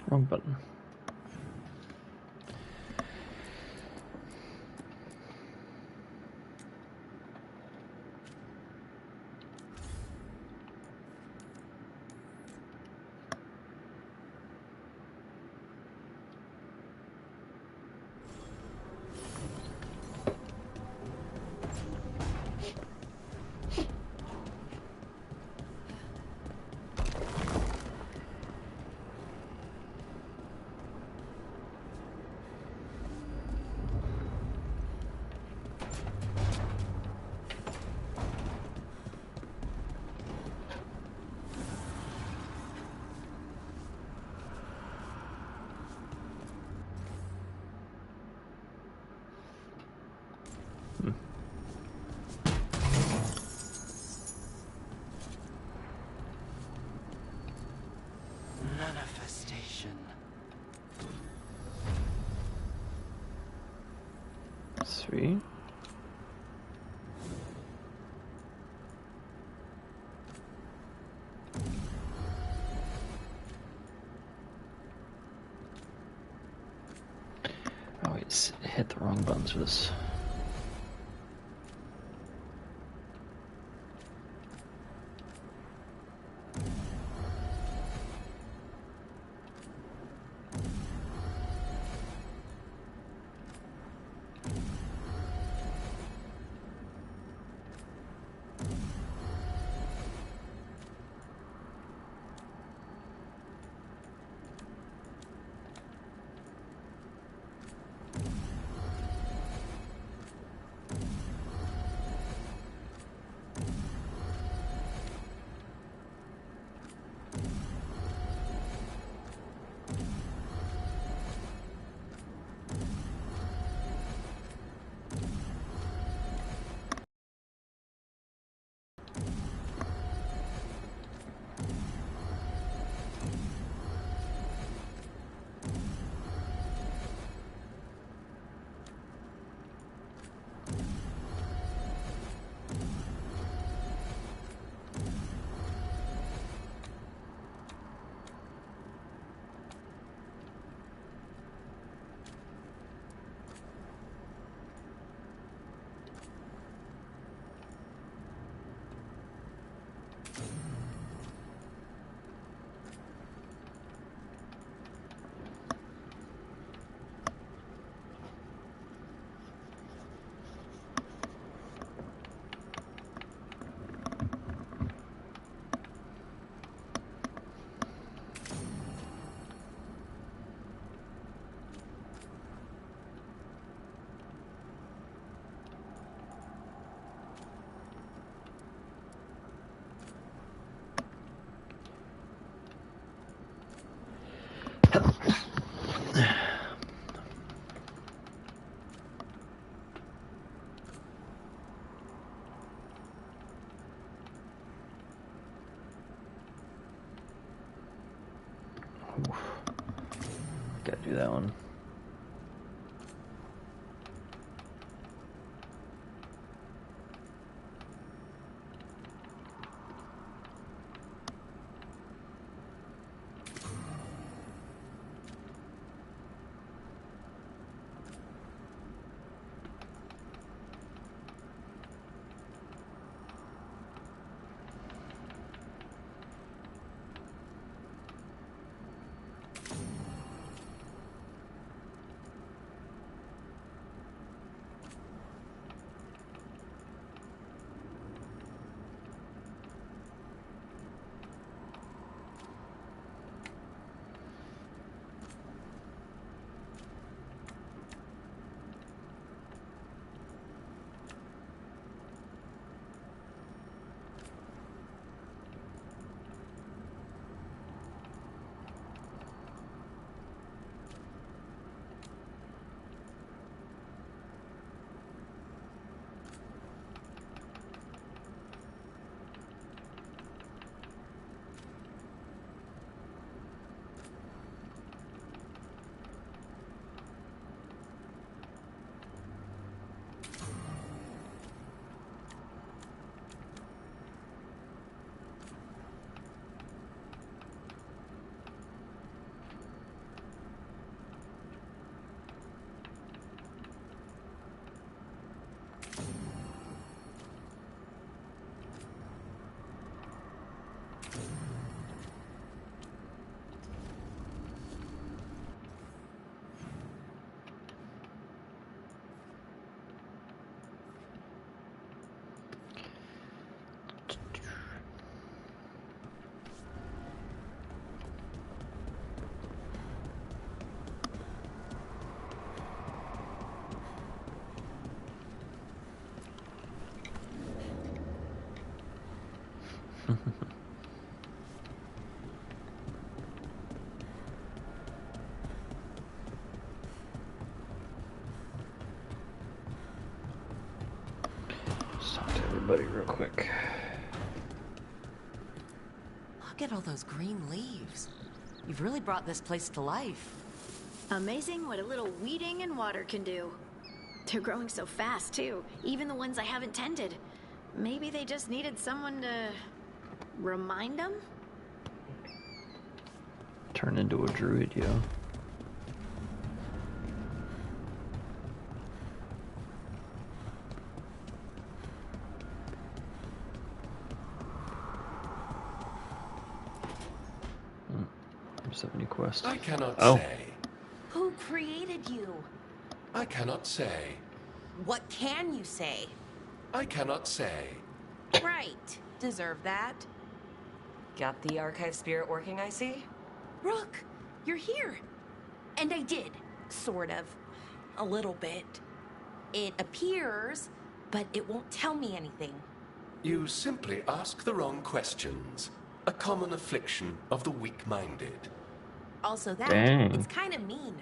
Wrong button. Manifestation. Sweet. Oh, wait, hit the wrong buttons for this. Gotta do that one. Just talk to everybody real quick. Look at all those green leaves. You've really brought this place to life. Amazing what a little weeding and water can do. They're growing so fast, too. Even the ones I haven't tended. Maybe they just needed someone to remind them? Turn into a druid, yo. There's so many quests. I cannot say. Who created you? I cannot say. What can you say? I cannot say. Right. Deserve that. Got the archive spirit working, I see? Rook, you're here. And I did, sort of. A little bit. It appears, but it won't tell me anything. You simply ask the wrong questions. A common affliction of the weak-minded. Also that, Dang. it's kind of mean.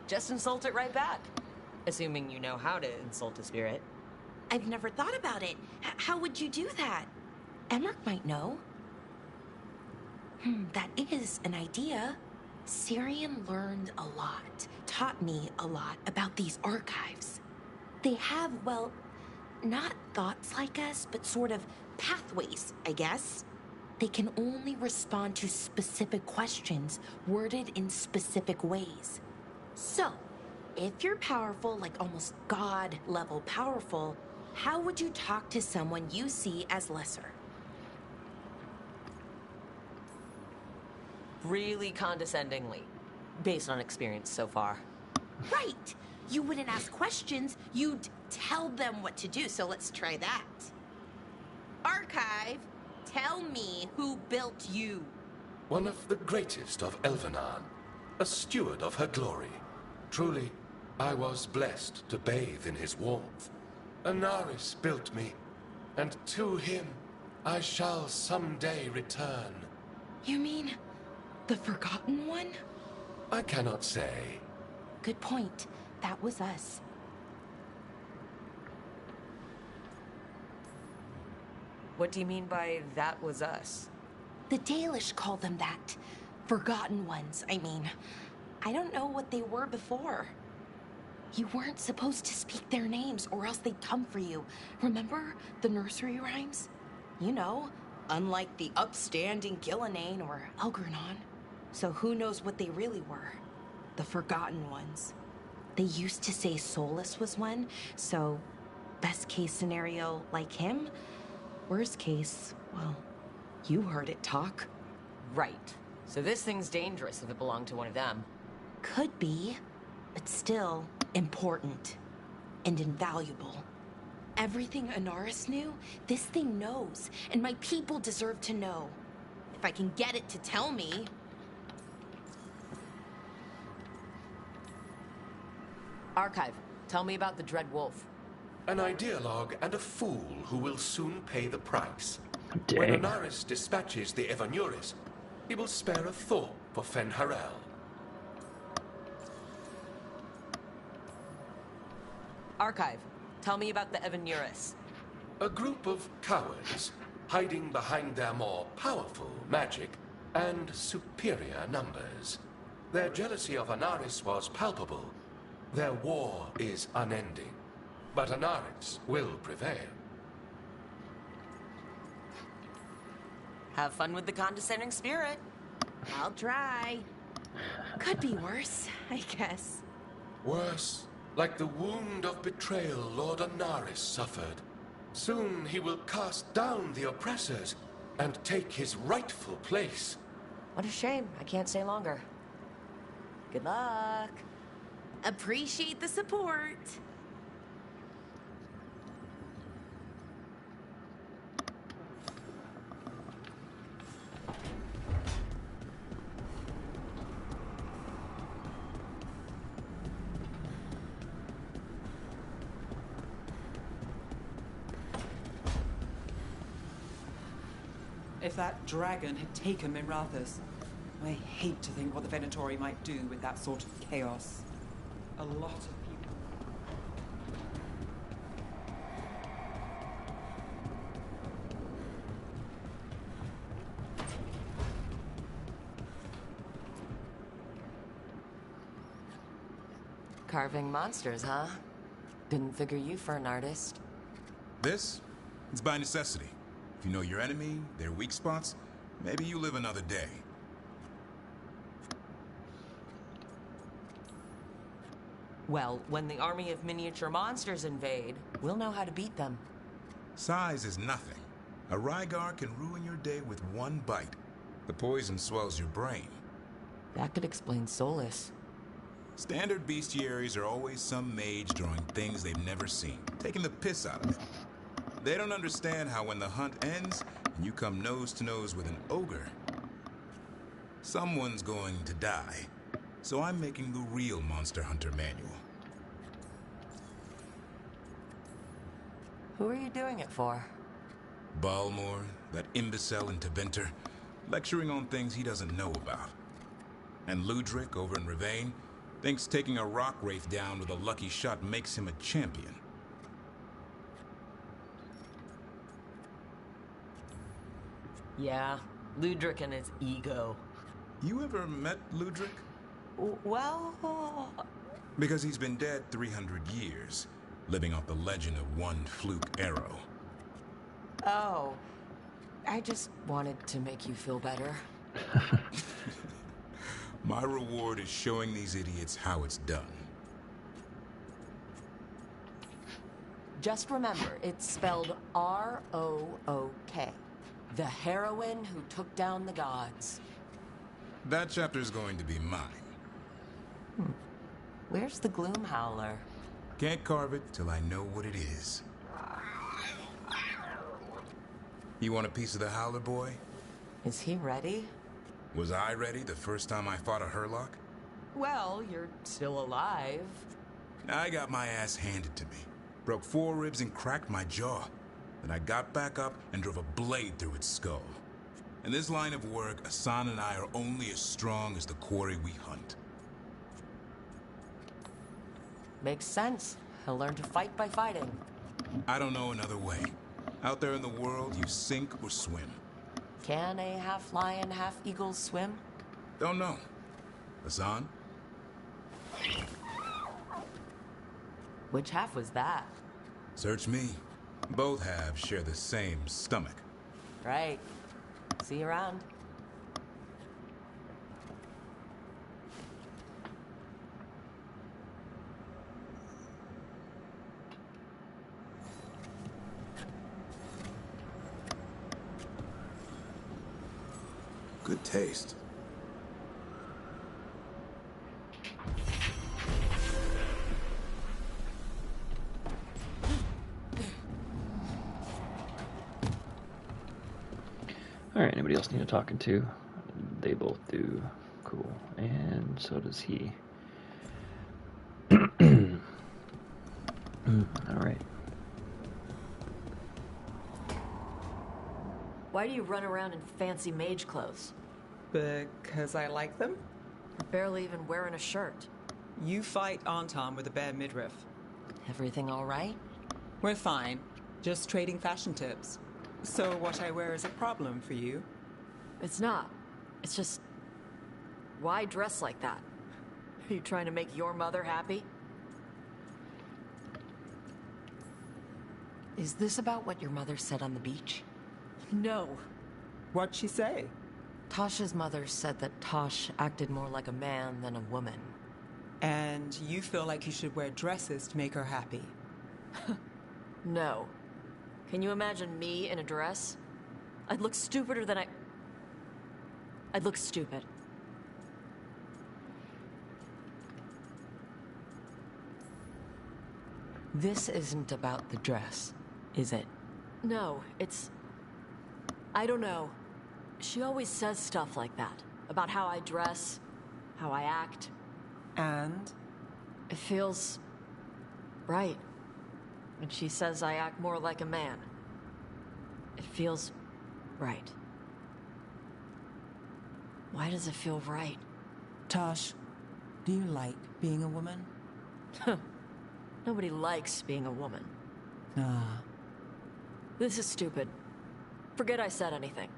Just insult it right back. Assuming you know how to insult a spirit. I've never thought about it. How would you do that? Emmerich might know. That is an idea. Syrian learned a lot, taught me a lot about these archives. They have, well, not thoughts like us, but sort of pathways, I guess. They can only respond to specific questions worded in specific ways. So, if you're powerful, like almost God-level powerful, how would you talk to someone you see as lesser? Really condescendingly, based on experience so far. Right! You wouldn't ask questions, you'd tell them what to do, so let's try that. Archive, tell me who built you. One of the greatest of Elvenar, a steward of her glory. Truly, I was blessed to bathe in his warmth. Anaris built me, and to him I shall someday return. You mean the Forgotten One? I cannot say. Good point. That was us. What do you mean by that was us? The Dalish call them that. Forgotten ones, I mean. I don't know what they were before. You weren't supposed to speak their names or else they'd come for you. Remember the nursery rhymes? You know, unlike the upstanding Gillinane or Elgernon. So who knows what they really were? The Forgotten ones. They used to say Solus was one, so best case scenario, like him. Worst case, well, you heard it talk. Right. So this thing's dangerous if it belonged to one of them. Could be, but still important and invaluable. Everything Anaris knew, this thing knows, and my people deserve to know. If I can get it to tell me. Archive, tell me about the Dread Wolf. An ideologue and a fool who will soon pay the price. Dang. When Anaris dispatches the Evanuris, he will spare a thought for Fen'Harel. Archive, tell me about the Evanuris. A group of cowards hiding behind their more powerful magic and superior numbers. Their jealousy of Anaris was palpable. Their war is unending. But Anaris will prevail. Have fun with the condescending spirit. I'll try. Could be worse, I guess. Worse, like the wound of betrayal Lord Anaris suffered. Soon he will cast down the oppressors and take his rightful place. What a shame. I can't stay longer. Good luck. Appreciate the support. If that dragon had taken Mimrathus, I hate to think what the Venatori might do with that sort of chaos. A lot of people... Carving monsters, huh? Didn't figure you for an artist. This? It's by necessity. If you know your enemy, their weak spots, maybe you live another day. Well, when the army of miniature monsters invade, we'll know how to beat them. Size is nothing. A Rygar can ruin your day with one bite. The poison swells your brain. That could explain Solus. Standard bestiaries are always some mage drawing things they've never seen, taking the piss out of it. They don't understand how when the hunt ends and you come nose to nose with an ogre, someone's going to die. So I'm making the real Monster Hunter manual. Who are you doing it for? Balmor, that imbecile in Teventer, lecturing on things he doesn't know about. And Ludric over in Ravane thinks taking a rock wraith down with a lucky shot makes him a champion. Yeah, Ludric and his ego. You ever met Ludric? Well... Because he's been dead 300 years, living off the legend of one fluke arrow. Oh, I just wanted to make you feel better. My reward is showing these idiots how it's done. Just remember, it's spelled R-O-O-K. The heroine who took down the gods. That chapter's going to be mine. Where's the Gloom Howler? Can't carve it till I know what it is. You want a piece of the Howler, boy? Is he ready? Was I ready the first time I fought a Hurlock? Well, you're still alive. I got my ass handed to me. Broke 4 ribs and cracked my jaw. Then I got back up and drove a blade through its skull. In this line of work, Asan and I are only as strong as the quarry we hunt. Makes sense. He'll learn to fight by fighting. I don't know another way. Out there in the world, you sink or swim. Can a half lion, half eagle swim? Don't know. Hassan? Which half was that? Search me. Both halves share the same stomach. Right. See you around. Good taste. Alright, anybody else need a talking to? They both do. Cool. And so does he. Alright. Why do you run around in fancy mage clothes? Because I like them? You're barely even wearing a shirt. You fight Anton with a bare midriff. Everything all right? We're fine. Just trading fashion tips. So what I wear is a problem for you? It's not. It's just... Why dress like that? Are you trying to make your mother happy? Is this about what your mother said on the beach? No. What'd she say? Tasha's mother said that Tosh acted more like a man than a woman. And you feel like you should wear dresses to make her happy? No. Can you imagine me in a dress? I'd look stupider than I'd look stupid. This isn't about the dress, is it? No, it's... I don't know. She always says stuff like that. About how I dress, how I act. And? It feels... right. When she says I act more like a man. It feels... right. Why does it feel right? Tosh, do you like being a woman? Nobody likes being a woman. Ah. This is stupid. Forget I said anything.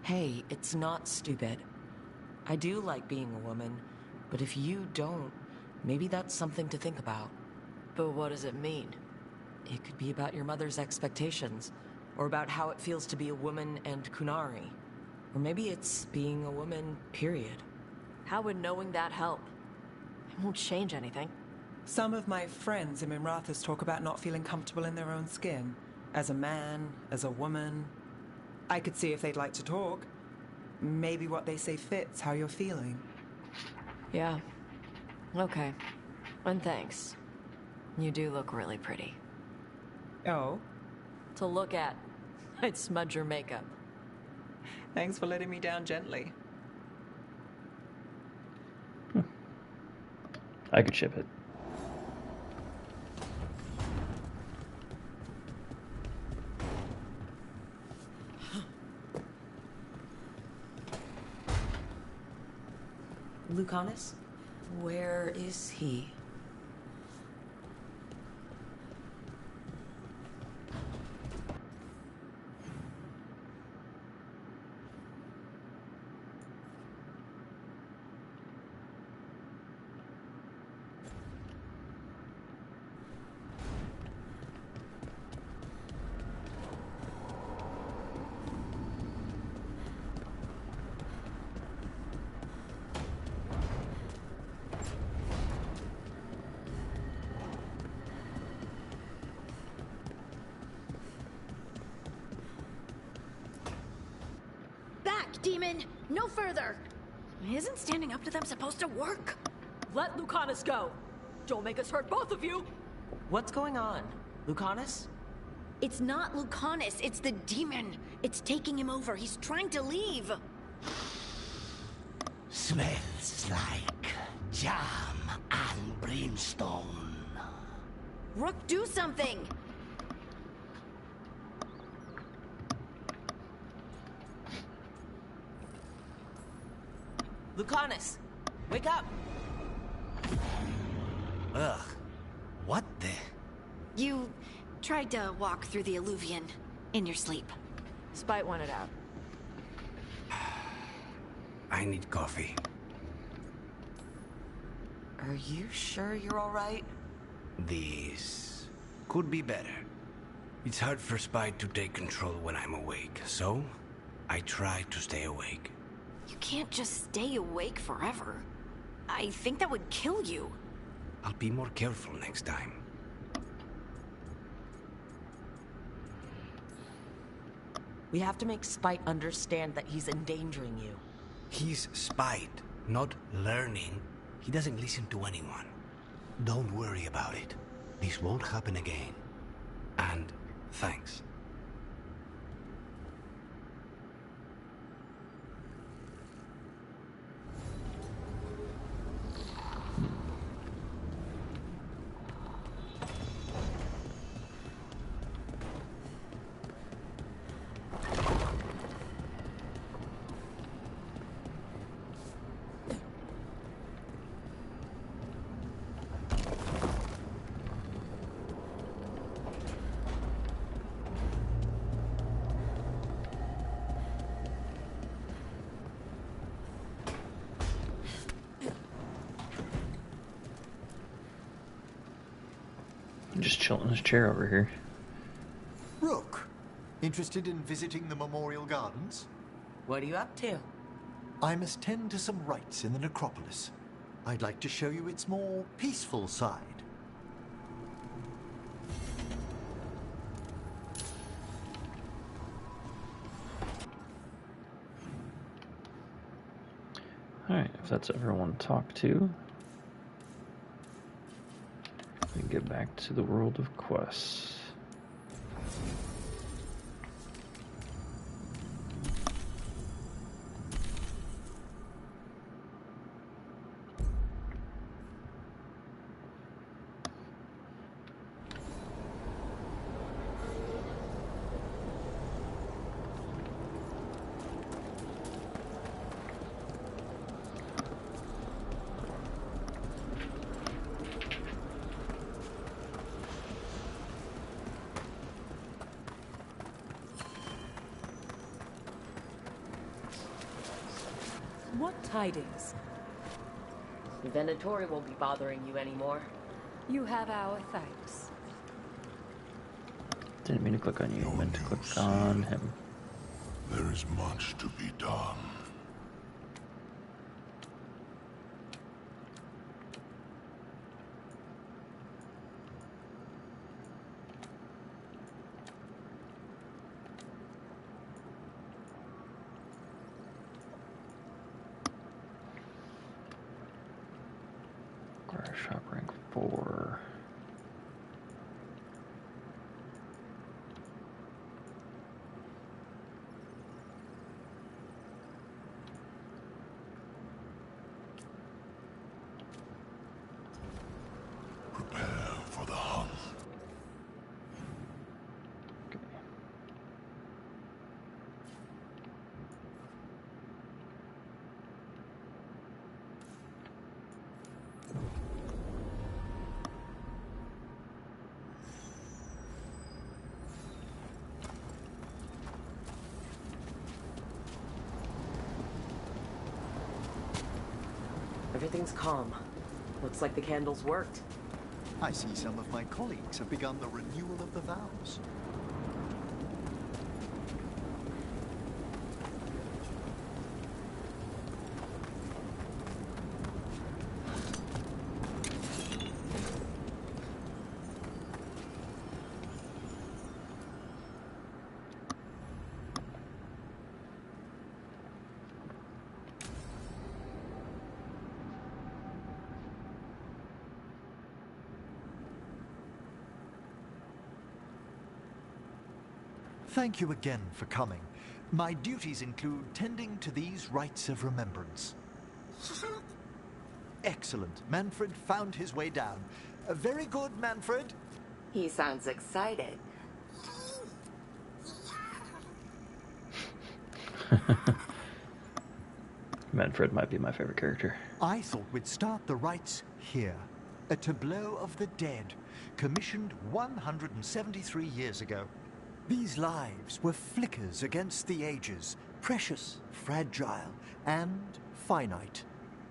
Hey, it's not stupid. I do like being a woman, but if you don't, maybe that's something to think about. But what does it mean? It could be about your mother's expectations, or about how it feels to be a woman and Kunari. Or maybe it's being a woman, period. How would knowing that help? It won't change anything. Some of my friends in Minrathous talk about not feeling comfortable in their own skin. As a man, as a woman. I could see if they'd like to talk. Maybe what they say fits how you're feeling. Yeah. Okay. And thanks. You do look really pretty. Oh? To look at. I'd smudge your makeup. Thanks for letting me down gently. I could ship it. Lucanus? Where is he? Demon! No further! Isn't standing up to them supposed to work? Let Lucanus go! Don't make us hurt both of you! What's going on? Lucanus? It's not Lucanus, it's the demon. It's taking him over. He's trying to leave. Smells like jam and brimstone. Rook, do something! Lucanus! Wake up! Ugh. What the? You tried to walk through the Illuvian in your sleep. Spite wanted out. I need coffee. Are you sure you're all right? This could be better. It's hard for Spite to take control when I'm awake, so I try to stay awake. You can't just stay awake forever. I think that would kill you. I'll be more careful next time. We have to make Spite understand that he's endangering you. He's Spite, not learning. He doesn't listen to anyone. Don't worry about it. This won't happen again. And thanks. Just chilling in his chair over here. Rook, interested in visiting the Memorial Gardens? What are you up to? I must tend to some rites in the necropolis. I'd like to show you its more peaceful side. Alright, if that's everyone to talk to, we get back to the world of quests. What tidings? The Venatori won't be bothering you anymore. You have our thanks. Didn't mean to click on you, meant to click on him. There is much to be done. Shop rank 4. Prepare for the hunt. Everything's calm. Looks like the candles worked. I see some of my colleagues have begun the renewal of the vows. Thank you again for coming. My duties include tending to these rites of remembrance. Excellent. Manfred found his way down. Very good, Manfred. He sounds excited. Manfred might be my favorite character. I thought we'd start the rites here. a tableau of the dead, commissioned 173 years ago. These lives were flickers against the ages, precious, fragile, and finite.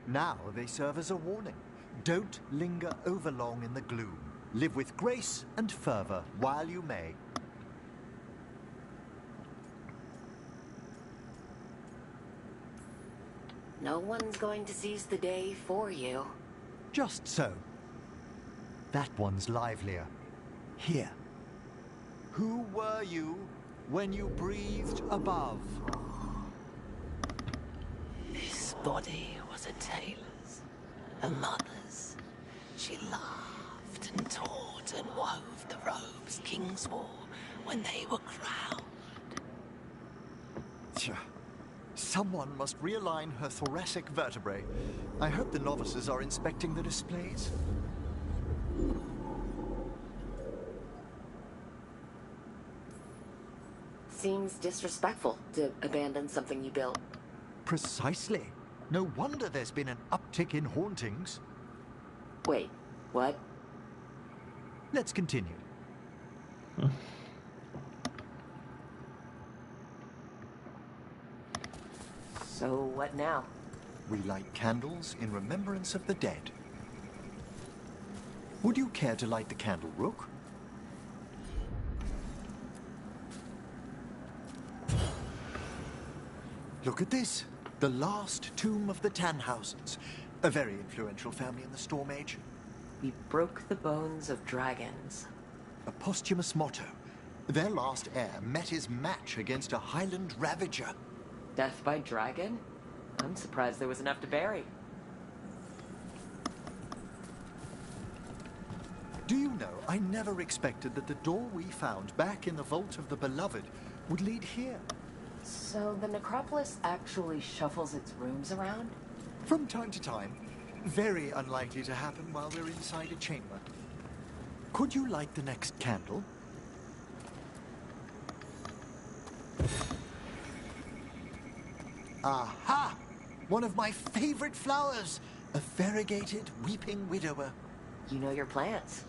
Now they serve as a warning. Don't linger overlong in the gloom. Live with grace and fervor while you may. No one's going to seize the day for you. Just so. That one's livelier. Here. Who were you when you breathed above? This body was a tailor's, a mother's. She laughed and taught and wove the robes kings wore when they were crowned. Tja. Someone must realign her thoracic vertebrae. I hope the novices are inspecting the displays. Seems disrespectful to abandon something you built. Precisely. No wonder there's been an uptick in hauntings. Wait, what? Let's continue. So what now? We light candles in remembrance of the dead. Would you care to light the candle, Rook? Look at this. The last tomb of the Tannhausens. A very influential family in the Storm Age. We broke the bones of dragons. A posthumous motto. Their last heir met his match against a Highland Ravager. Death by dragon? I'm surprised there was enough to bury. Do you know, I never expected that the door we found back in the Vault of the Beloved would lead here. So the necropolis actually shuffles its rooms around? From time to time. Very unlikely to happen while we're inside a chamber. Could you light the next candle? Aha! One of my favorite flowers! A variegated weeping widower. You know your plants.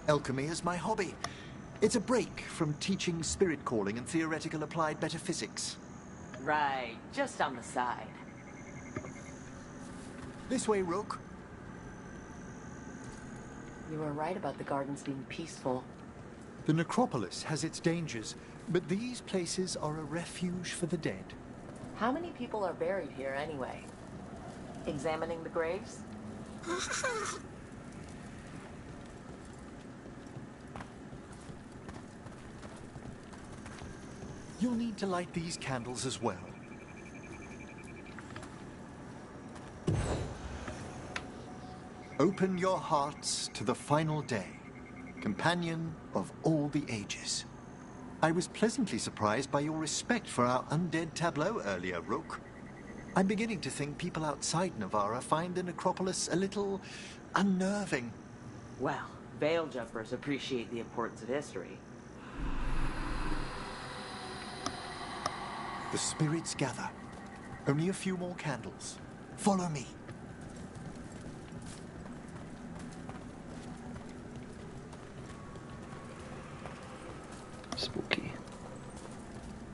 Alchemy is my hobby. It's a break from teaching spirit calling and theoretical applied metaphysics. Right, just on the side. This way, Rook. You were right about the gardens being peaceful. The necropolis has its dangers, but these places are a refuge for the dead. How many people are buried here anyway? Examining the graves? You'll need to light these candles as well. Open your hearts to the final day, companion of all the ages. I was pleasantly surprised by your respect for our undead tableau earlier, Rook. I'm beginning to think people outside Navarra find the necropolis a little unnerving. Well, veil jumpers appreciate the importance of history. The spirits gather. Only a few more candles. Follow me. Spooky.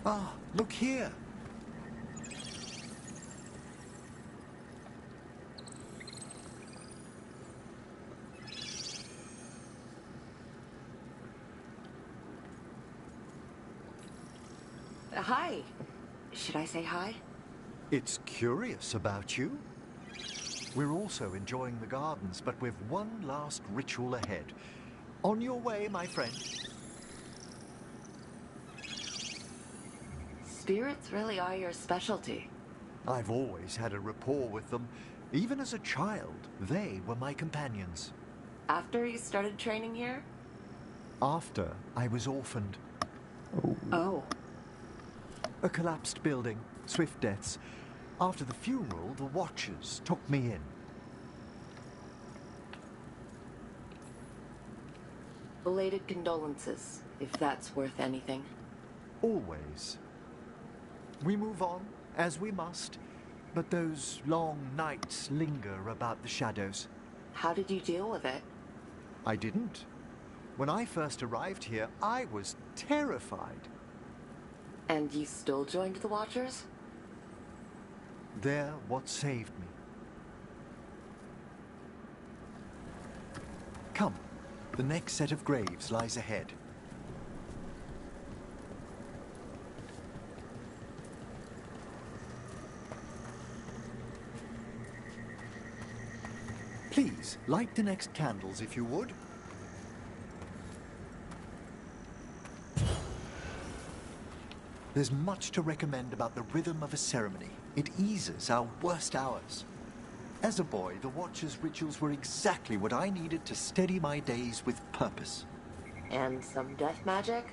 Ah, look here. Hi. Should I say hi? It's curious about you. We're also enjoying the gardens, but with one last ritual ahead. On your way, my friend. Spirits really are your specialty. I've always had a rapport with them. Even as a child, they were my companions. After you started training here? After I was orphaned. Oh. A collapsed building, swift deaths. After the funeral, the Watchers took me in. Belated condolences, if that's worth anything. Always. We move on, as we must, but those long nights linger about the shadows. How did you deal with it? I didn't. When I first arrived here, I was terrified. And you still joined the Watchers? They're what saved me. Come, the next set of graves lies ahead. Please, light the next candles if you would. There's much to recommend about the rhythm of a ceremony. It eases our worst hours. As a boy, the Watcher's rituals were exactly what I needed to steady my days with purpose. And some death magic?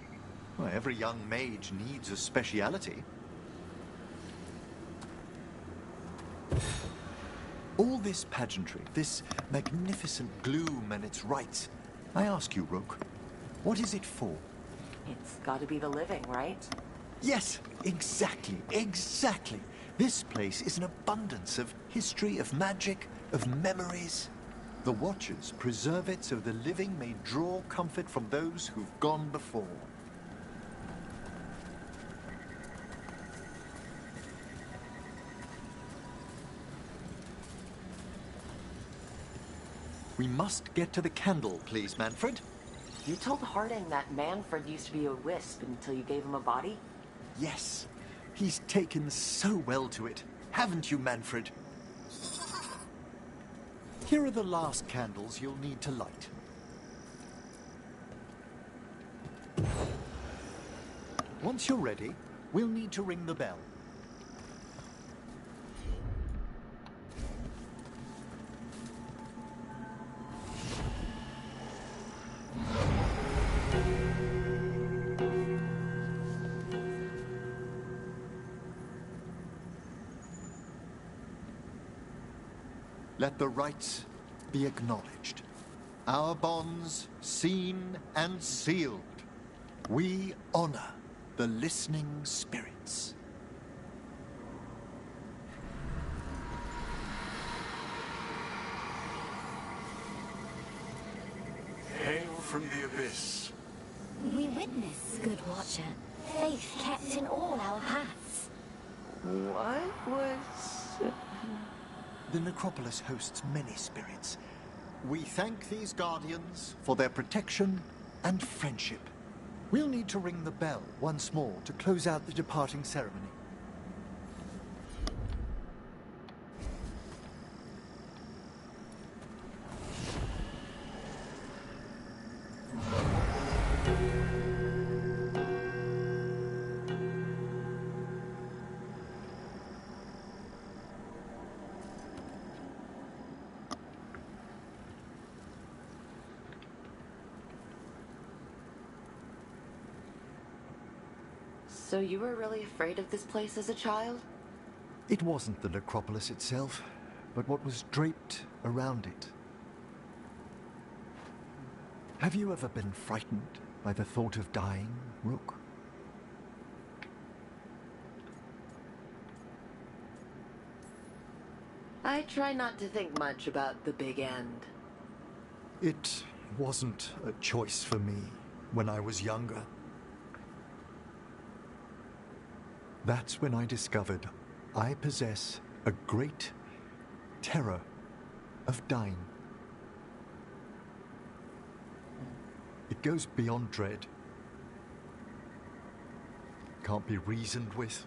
Well, every young mage needs a speciality. All this pageantry, this magnificent gloom and its rites, I ask you, Rook, what is it for? It's gotta be the living, right? Yes, exactly, exactly. This place is an abundance of history, of magic, of memories. The Watchers preserve it so the living may draw comfort from those who've gone before. We must get to the candle, please, Manfred. You told Harding that Manfred used to be a wisp until you gave him a body? Yes, he's taken so well to it. Haven't you, Manfred? Here are the last candles you'll need to light. Once you're ready, we'll need to ring the bell. Let the rites be acknowledged. Our bonds seen and sealed. We honor the listening spirits. Hail from the abyss. We witness, good Watcher, faith kept in all our paths. What was... The necropolis hosts many spirits. We thank these guardians for their protection and friendship. We'll need to ring the bell once more to close out the departing ceremony. So you were really afraid of this place as a child? It wasn't the necropolis itself, but what was draped around it. Have you ever been frightened by the thought of dying, Rook? I try not to think much about the big end. It wasn't a choice for me when I was younger. That's when I discovered I possess a great terror of dying. It goes beyond dread. Can't be reasoned with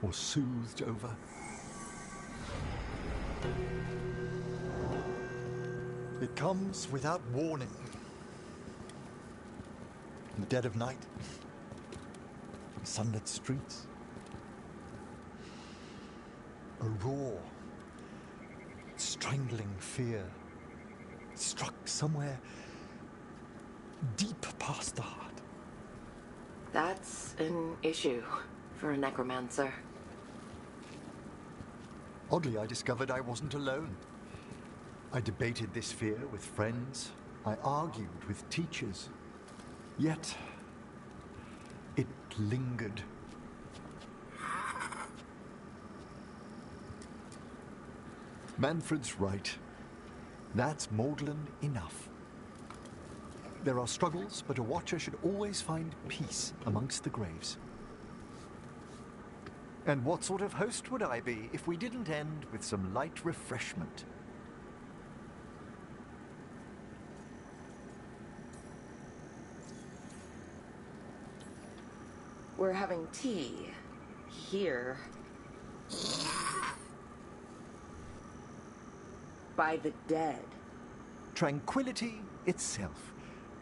or soothed over. It comes without warning. In the dead of night, in sunlit streets. A raw, strangling fear struck somewhere deep past the heart. That's an issue for a necromancer. Oddly, I discovered I wasn't alone. I debated this fear with friends. I argued with teachers. Yet, it lingered. Manfred's right. That's maudlin enough. There are struggles, but a watcher should always find peace amongst the graves. And what sort of host would I be if we didn't end with some light refreshment? We're having tea here. By the dead. Tranquility itself.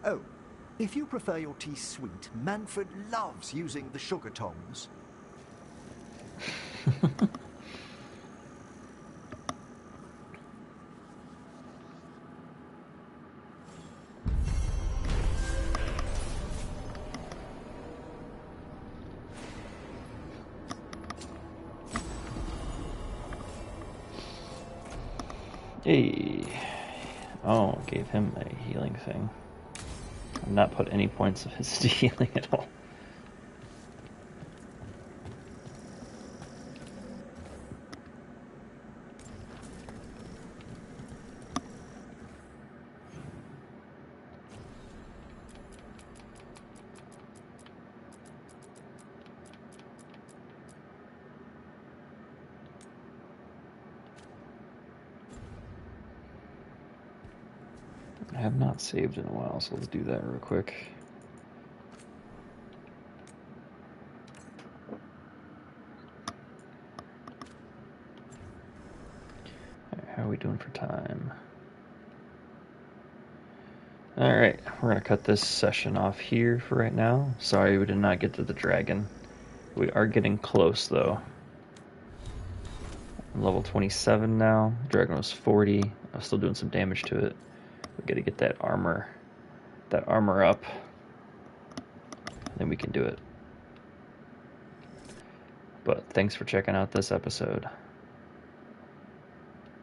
Oh, if you prefer your tea sweet, Manfred loves using the sugar tongs. Hey. Oh, gave him a healing thing. I've not put any points of his to healing at all. I have not saved in a while, so let's do that real quick. Right, how are we doing for time? Alright, we're going to cut this session off here for right now. Sorry we did not get to the dragon. We are getting close, though. I'm level 27 now. Dragon was 40. I'm still doing some damage to it. We got to get that armor up. Then we can do it. But thanks for checking out this episode.